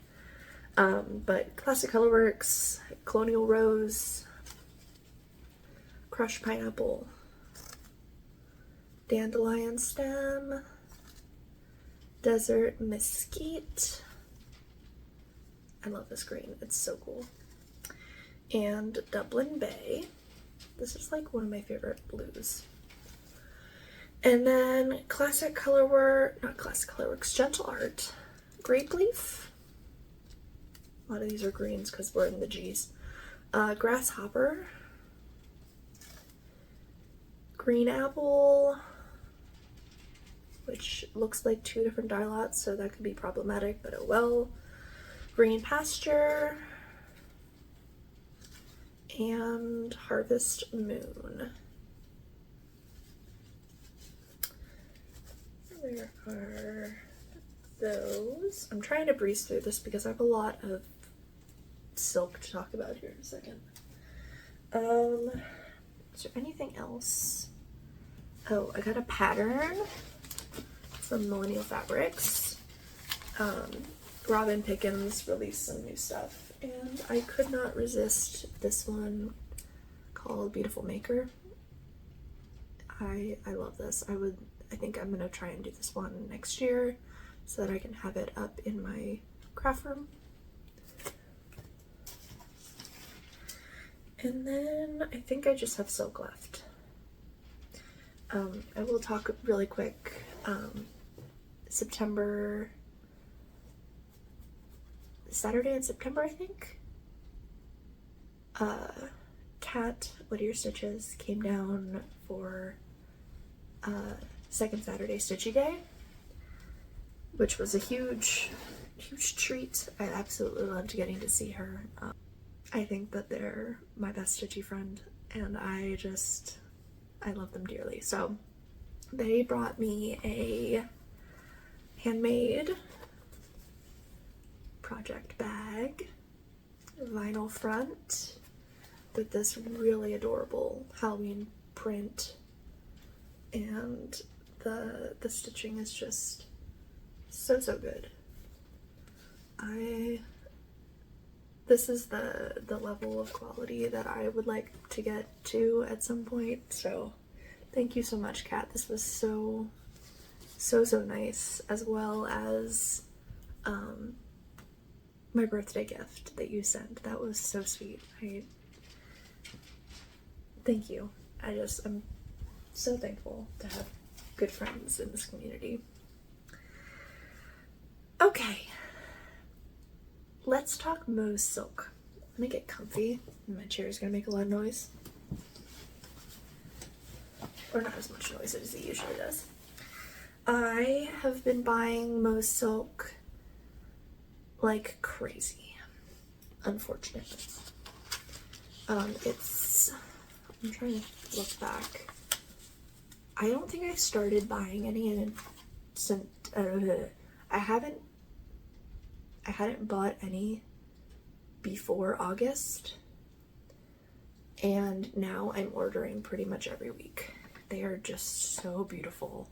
But Classic Colorworks, Colonial Rose, Crushed Pineapple, Dandelion Stem, Desert Mesquite. I love this green, it's so cool. And Dublin Bay. This is like one of my favorite blues. And then not Classic Colorworks, Gentle Art, Grape Leaf. A lot of these are greens because we're in the G's. Grasshopper, Green Apple, which looks like 2 different dye lots, so that could be problematic, but oh well. Green Pasture, and Harvest Moon. There are those. I'm trying to breeze through this because I have a lot of silk to talk about here in a second. Is there anything else? Oh, I got a pattern from Millennial Fabrics. Robin Pickens released some new stuff, and I could not resist this one called Beautiful Maker. I love this. I think I'm gonna try and do this one next year so that I can have it up in my craft room. And then I think I just have silk left. I will talk really quick. Saturday in September, I think. Kat, What Are Your Stitches, came down for second Saturday Stitchy Day, which was a huge treat. I absolutely loved getting to see her. I think that they're my best stitchy friend, and I love them dearly. So they brought me a handmade project bag, vinyl front, with this really adorable Halloween print, and the stitching is just so good. This is the level of quality that I would like to get to at some point, so thank you so much, Kat. This was so nice, as well as my birthday gift that you sent. That was so sweet. Thank you. I'm so thankful to have good friends in this community. Okay, let's talk Mo's silk. I'm gonna get comfy. My chair is gonna make a lot of noise. Or not as much noise as it usually does. I have been buying Mo's silk like crazy, unfortunately. I'm trying to look back. I don't think I started buying any since I I hadn't bought any before August, and now I'm ordering pretty much every week. They are just so beautiful,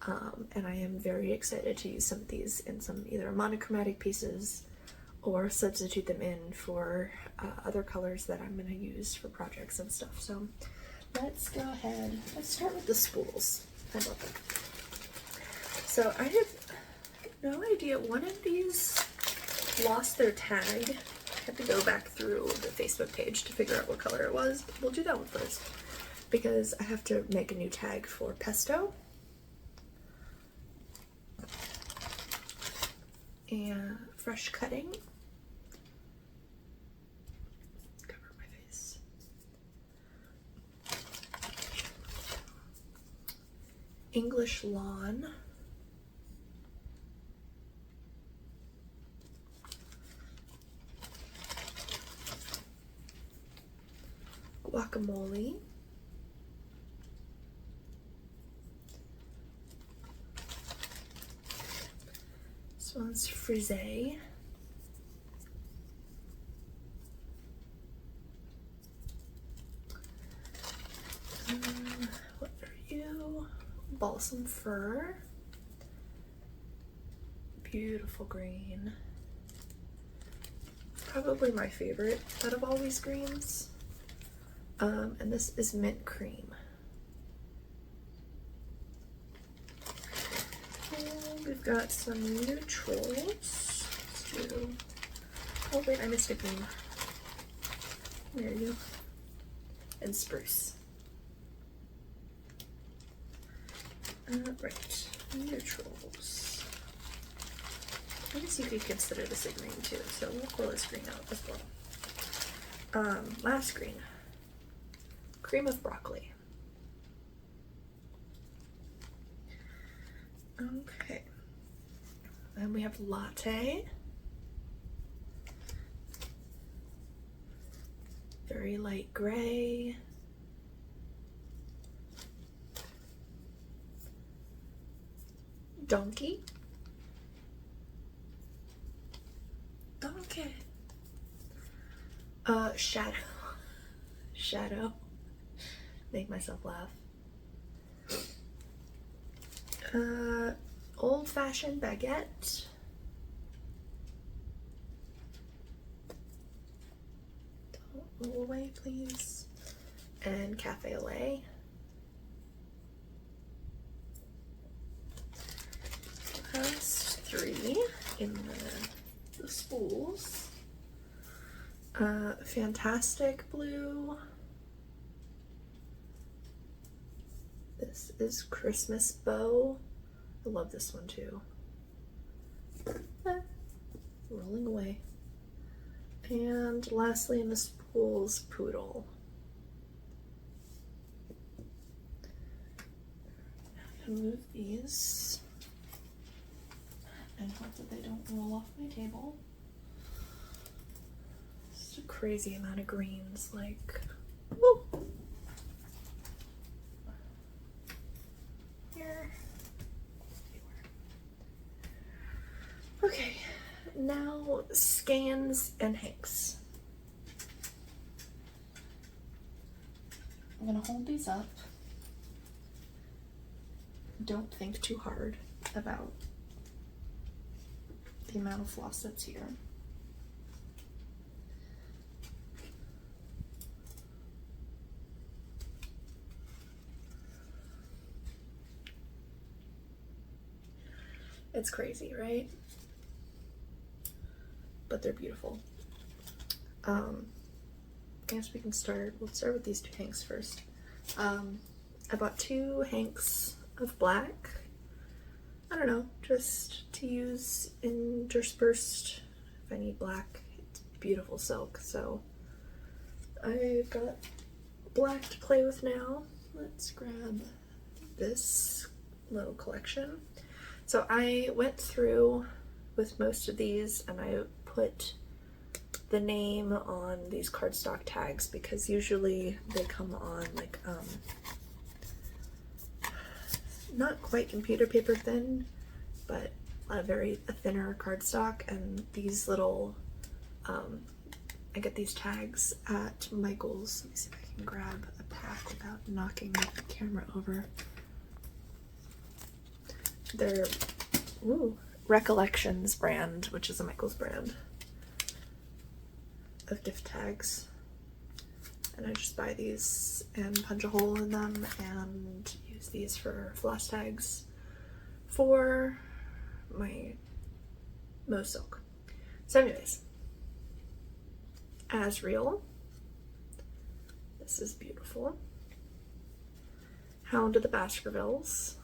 and I am very excited to use some of these in some either monochromatic pieces or substitute them in for other colors that I'm going to use for projects and stuff. So let's go ahead. Let's start with the spools. How about that? So I have no idea. One of these lost their tag. I had to go back through the Facebook page to figure out what color it was. But we'll do that one first because I have to make a new tag for Pesto. And Fresh Cutting. Cover my face. English Lawn. Guacamole. This one's Frisee. What are you? Balsam Fir. Beautiful green. Probably my favorite out of all these greens. And this is Mint Cream. And we've got some neutrals. Let's do... Oh wait, I missed a green. There you go. And Spruce. Right, neutrals. I guess you could consider this a green too, so we'll pull this green out as well. Last green. Cream of Broccoli. Okay. Then we have Latte. Very light gray. Donkey. Donkey. Shadow. Shadow. Make myself laugh. Old-fashioned baguette. Don't roll away, please. And cafe au lait. Last three in the spools. Fantastic Blue. This is Christmas Bow. I love this one too. Rolling away. And lastly in the spools, Poodle. I'm gonna move these and hope that they don't roll off my table. It's a crazy amount of greens, like, woo! Here. Okay, now scans and hanks. I'm gonna hold these up. Don't think too hard about the amount of floss that's here. It's crazy, right? But they're beautiful. I guess we can start, we'll start with these two hanks first. I bought 2 hanks of black. I don't know, just to use interspersed if I need black. It's beautiful silk, so I've got black to play with now. Let's grab this little collection. So I went through with most of these and I put the name on these cardstock tags because usually they come on like not quite computer paper thin, but a thinner cardstock, and these little, I get these tags at Michael's. Let me see if I can grab a pack without knocking the camera over. They're Recollections brand, which is a Michael's brand of gift tags. And I just buy these and punch a hole in them and use these for floss tags for my Mo Silk. So anyways, As Real. This is beautiful. Hound of the Baskervilles.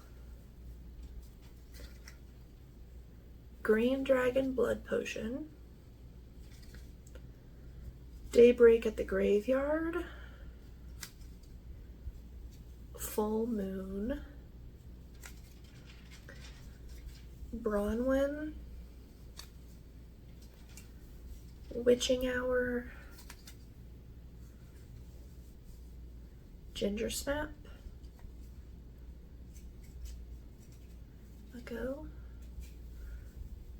Green Dragon Blood Potion. Daybreak at the Graveyard. Full Moon. Bronwyn. Witching Hour. Ginger Snap. Let Go.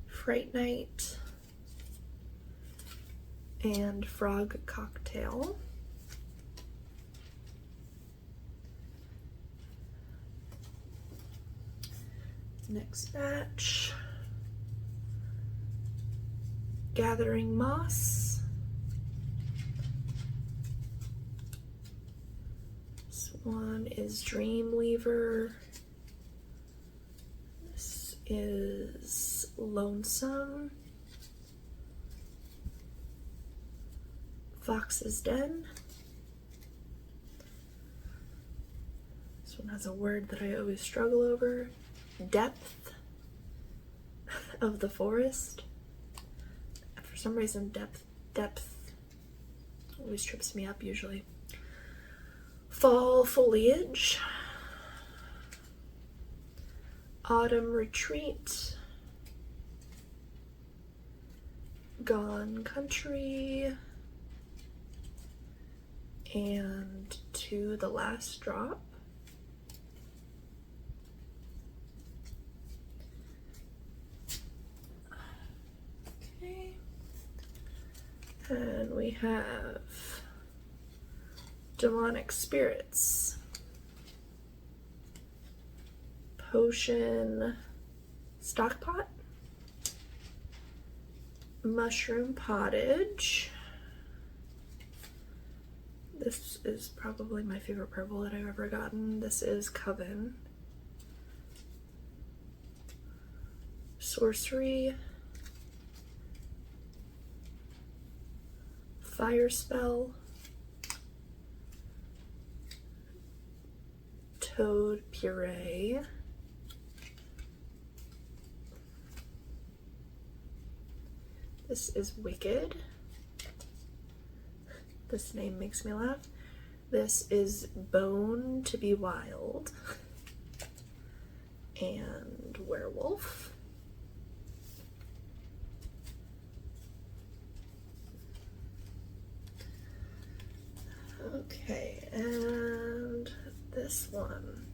Fright Night. And Frog Cocktail. Next batch. Gathering Moss. This one is Dreamweaver. This is Lonesome. Fox's Den. This one has a word that I always struggle over. Depth of the Forest. For some reason, depth always trips me up usually. Fall Foliage. Autumn Retreat. Gone Country. And To the Last Drop. Okay. And we have Demonic Spirits. Potion Stockpot. Mushroom Pottage. This is probably my favorite purple that I've ever gotten. This is Coven. Sorcery. Fire Spell. Toad Puree. This is Wicked. This name makes me laugh. This is Bone to be Wild. And Werewolf. Okay, and this one.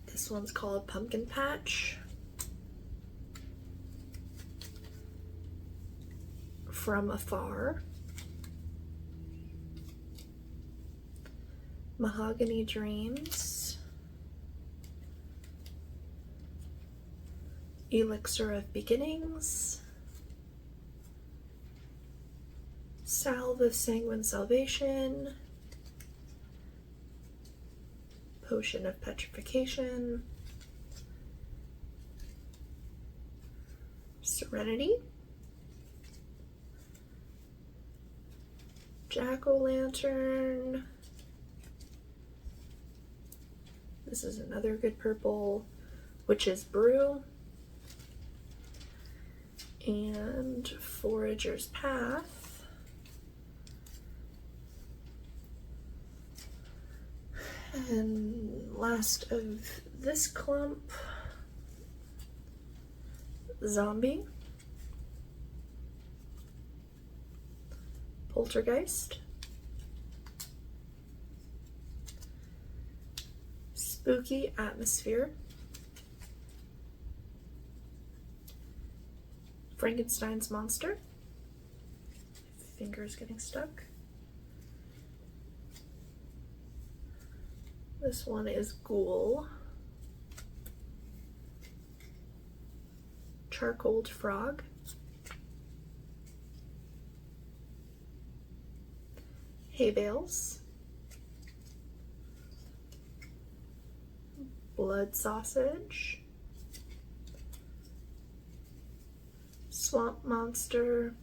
This one's called Pumpkin Patch. From Afar. Mahogany Dreams. Elixir of Beginnings. Salve of Sanguine Salvation. Potion of Petrification. Serenity. Jack-o'-lantern. This is another good purple, Witch's Brew. And Forager's Path. And last of this clump, Zombie. Poltergeist. Spooky Atmosphere. Frankenstein's monster. Finger's getting stuck. This one is Ghoul. Charcoaled Frog. Hay Bales. Blood Sausage. Swamp Monster.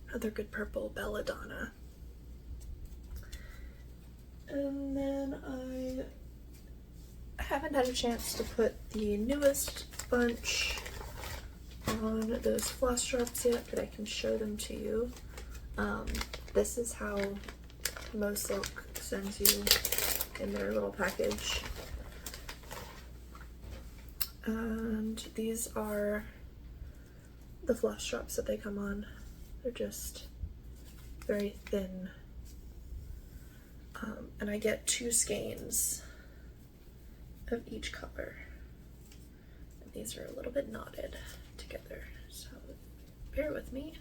Another good purple, Belladonna. And then I haven't had a chance to put the newest bunch on those floss drops yet, but I can show them to you. This is how Mosilk sends you in their little package. And these are the floss drops that they come on. They're just very thin. And I get 2 skeins of each color. And these are a little bit knotted together, so bear with me.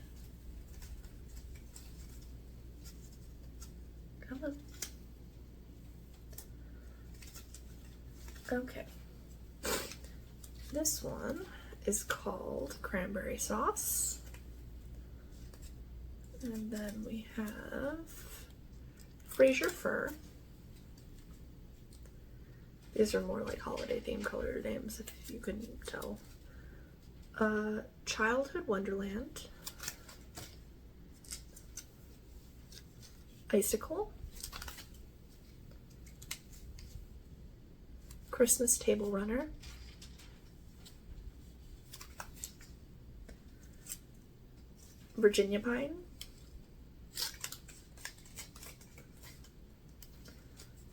Come on. Okay. This one is called Cranberry Sauce. And then we have Fraser Fur. These are more like holiday themed color names, if you couldn't tell. Childhood Wonderland. Icicle. Christmas Table Runner. Virginia Pine.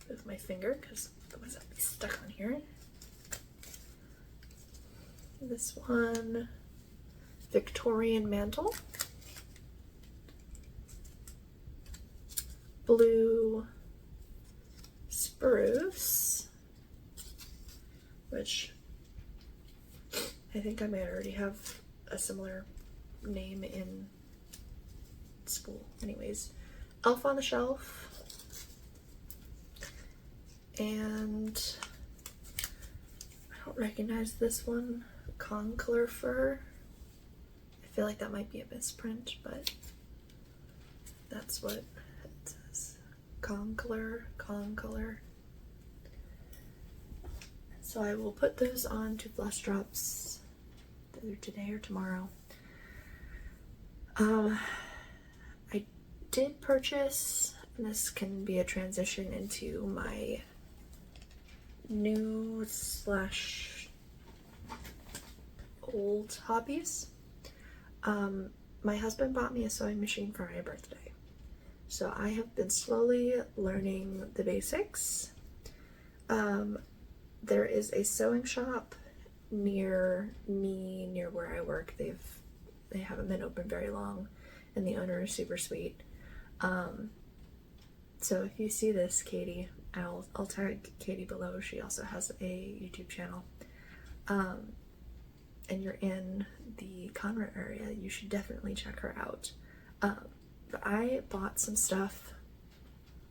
With my finger, because otherwise I'd be stuck on here. This one, Victorian Mantle. Blue Spruce, which I think I might already have a similar name in school. Anyways, Elf on the Shelf. And I don't recognize this one. Culpeper. I feel like that might be a misprint, but that's what it says. Culpeper. So I will put those on to floss drops either today or tomorrow. I did purchase, and this can be a transition into my new / old hobbies. My husband bought me a sewing machine for my birthday, so I have been slowly learning the basics. There is a sewing shop near me, near where I work. They haven't been open very long, and the owner is super sweet. So if you see this, Katie, I'll tag Katie below. She also has a YouTube channel. And you're in the Conroe area, you should definitely check her out. But I bought some stuff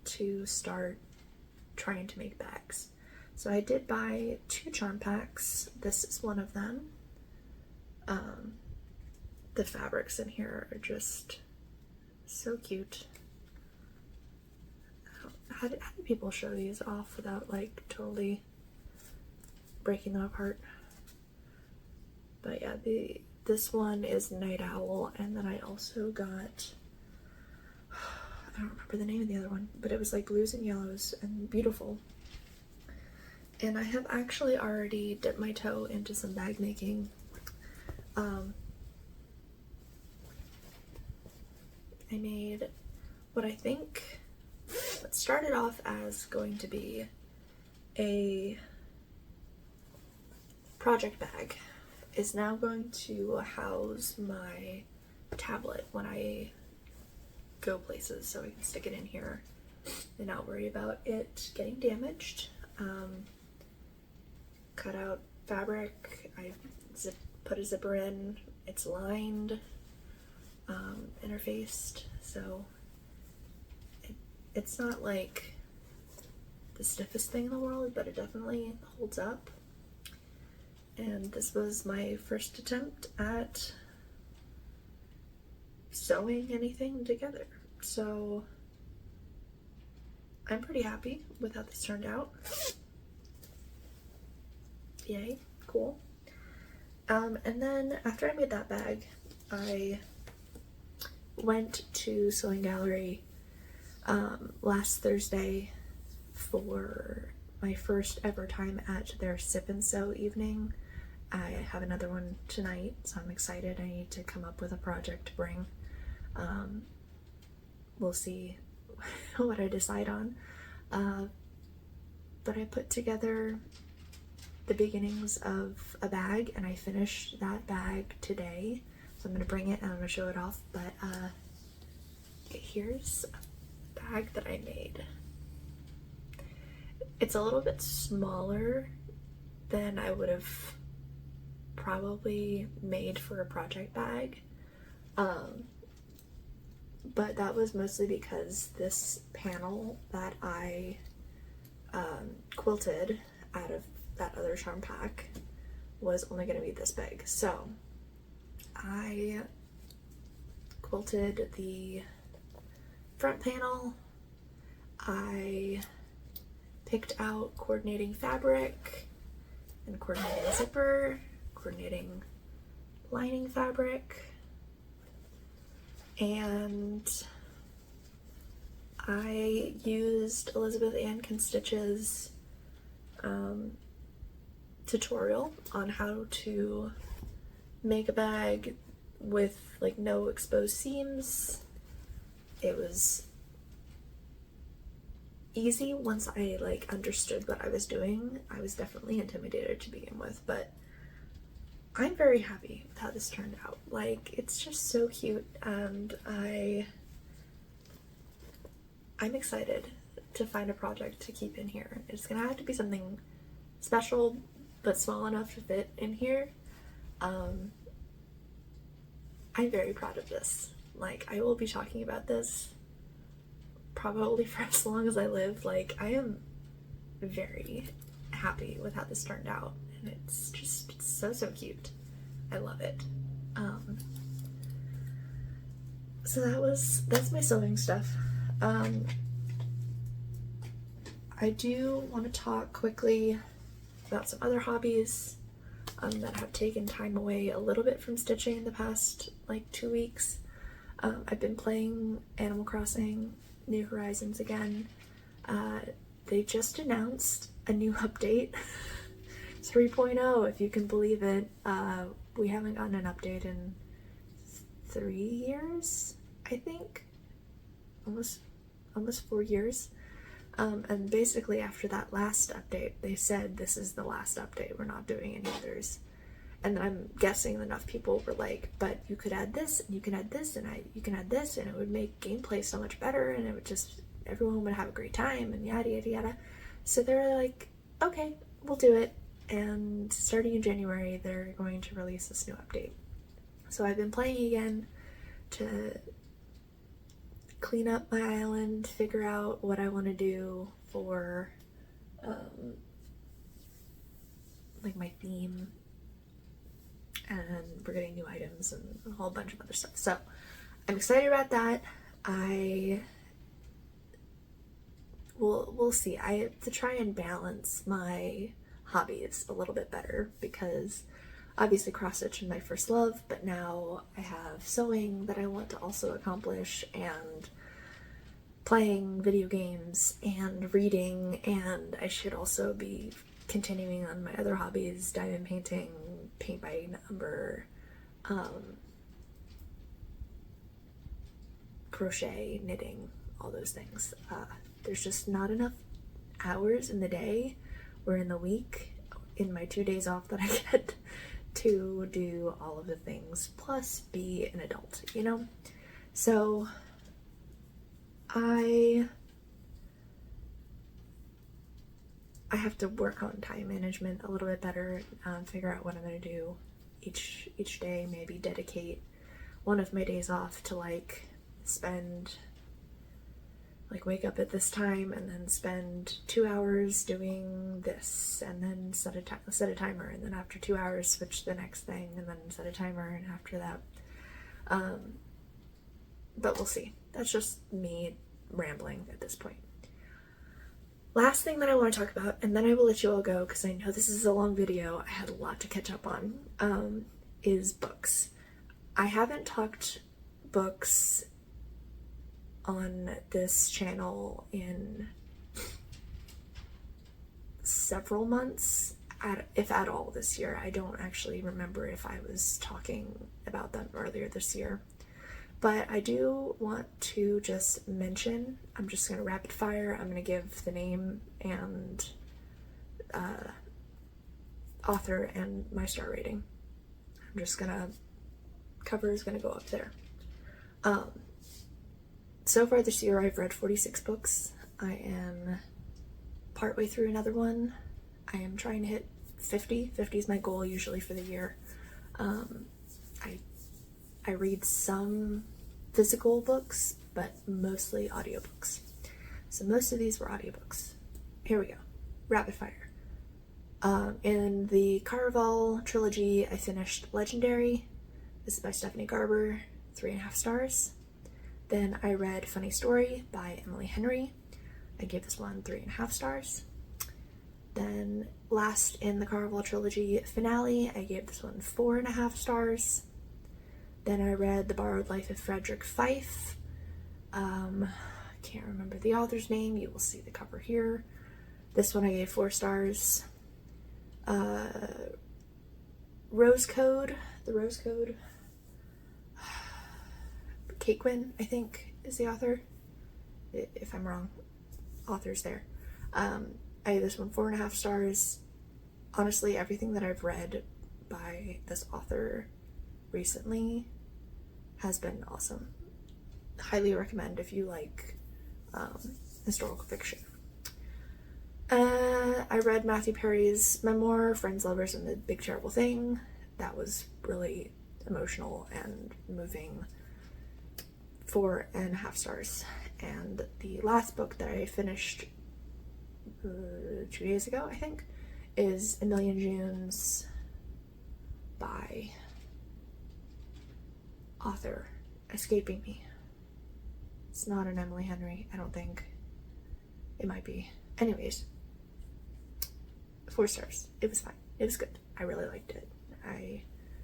to start trying to make bags. So I did buy 2 charm packs. This is one of them. The fabrics in here are just so cute. How do people show these off without like totally breaking them apart? But yeah, this one is Night Owl, and then I also got, I don't remember the name of the other one, but it was like blues and yellows and beautiful. And I have actually already dipped my toe into some bag making. I made what I think what started off as going to be a project bag is now going to house my tablet when I go places, so I can stick it in here and not worry about it getting damaged. Cut out fabric, I put a zipper in. It's lined, interfaced, so it's not like the stiffest thing in the world, but it definitely holds up. And this was my first attempt at sewing anything together, so I'm pretty happy with how this turned out. Yay, cool. And then after I made that bag, I went to Sewing Gallery last Thursday for my first ever time at their Sip and Sew evening. I have another one tonight, so I'm excited. I need to come up with a project to bring. We'll see what I decide on. But I put together the beginnings of a bag, and I finished that bag today. So I'm gonna bring it and I'm gonna show it off. But here's a bag that I made. It's a little bit smaller than I would have probably made for a project bag. But that was mostly because this panel that I quilted out of that other charm pack was only going to be this big. So I quilted the front panel. I picked out coordinating fabric and coordinating zipper, coordinating lining fabric, and I used Elizabeth Ann Can Stitch's tutorial on how to make a bag with like no exposed seams. It was easy once I like understood what I was doing. I was definitely intimidated to begin with, but I'm very happy with how this turned out. Like, it's just so cute, and I'm excited to find a project to keep in here. It's gonna have to be something special but small enough to fit in here. I'm very proud of this. Like, I will be talking about this probably for as long as I live. Like, I am very happy with how this turned out, and it's just so cute. I love it. So that's my sewing stuff. I do want to talk quickly about some other hobbies that have taken time away a little bit from stitching in the past like 2 weeks. I've been playing Animal Crossing New Horizons again. They just announced a new update, 3.0, if you can believe it. We haven't gotten an update in 3 years, I think. Almost 4 years. And basically after that last update, they said this is the last update, we're not doing any others. And I'm guessing enough people were like, but you could add this, and you can add this, and you can add this, and it would make gameplay so much better, and it would just, everyone would have a great time, and yada yada yada. So they're like, okay, we'll do it. And starting in January, they're going to release this new update. So I've been playing again to clean up my island, figure out what I want to do for like my theme, and we're getting new items and a whole bunch of other stuff. So I'm excited about that. We'll see. I have to try and balance my hobbies a little bit better, because obviously cross stitch is my first love, but now I have sewing that I want to also accomplish, and playing video games and reading, and I should also be continuing on my other hobbies: diamond painting, paint by number, crochet, knitting, all those things. There's just not enough hours in the day or in the week, in my 2 days off that I get, to do all of the things, plus be an adult, you know? So I have to work on time management a little bit better, figure out what I'm going to do each day, maybe dedicate one of my days off to like spend, like wake up at this time and then spend 2 hours doing this, and then set a timer, and then after 2 hours switch to the next thing, and then set a timer, and after that. But we'll see. That's just me rambling at this point. Last thing that I want to talk about, and then I will let you all go because I know this is a long video, I had a lot to catch up on, is books. I haven't talked books on this channel in several months, if at all, this year. I don't actually remember if I was talking about them earlier this year. But I do want to just mention, I'm just going to rapid fire, I'm going to give the name and author and my star rating. I'm just going to, cover is going to go up there. So far this year I've read 46 books. I am partway through another one. I am trying to hit 50. 50 is my goal usually for the year. I read some physical books, but mostly audiobooks. So most of these were audiobooks. Here we go. Rapid fire. In the Caraval trilogy, I finished Legendary. This is by Stephanie Garber, 3.5 stars. Then I read Funny Story by Emily Henry. I gave this one 3.5 stars. Then last in the Caraval trilogy finale, I gave this one 4.5 stars. Then I read The Borrowed Life of Frederick Fife. I can't remember the author's name. You will see the cover here. This one I gave 4 stars. Rose Code. The Rose Code. Kate Quinn, I think, is the author. If I'm wrong, author's there. I gave this one 4.5 stars. Honestly, everything that I've read by this author recently has been awesome. Highly recommend if you like historical fiction. I read Matthew Perry's memoir, Friends, Lovers, and the Big Terrible Thing. That was really emotional and moving. 4.5 stars. And the last book that I finished 2 days ago, I think, is A Million Junes by author escaping me. It's not an Emily Henry, I don't think. It might be. Anyways, 4 stars. It was fine. It was good. I really liked it. I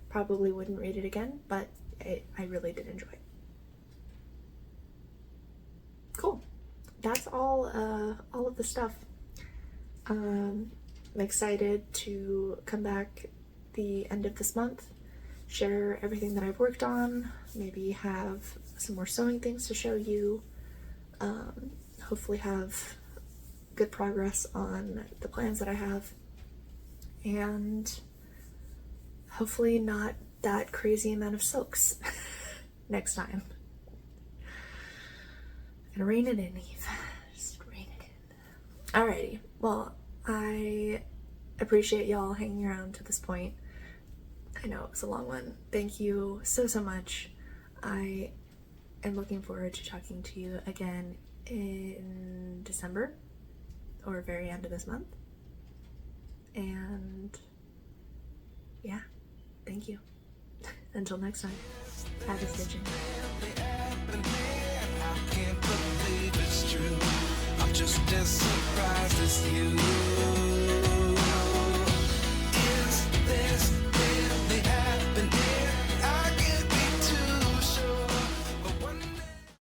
probably wouldn't read it again, but I really did enjoy it. Cool. That's all of the stuff. I'm excited to come back the end of this month, share everything that I've worked on, maybe have some more sewing things to show you, hopefully have good progress on the plans that I have, and hopefully not that crazy amount of silks next time. I'm gonna rein it in, Eve. Just rein it in. Alrighty, well, I appreciate y'all hanging around to this point. I know it was a long one. Thank you so much. I am looking forward to talking to you again in December, or very end of this month. And yeah, thank you. Until next time, happy stitching. I can't believe it's true. I'm just as surprised as you.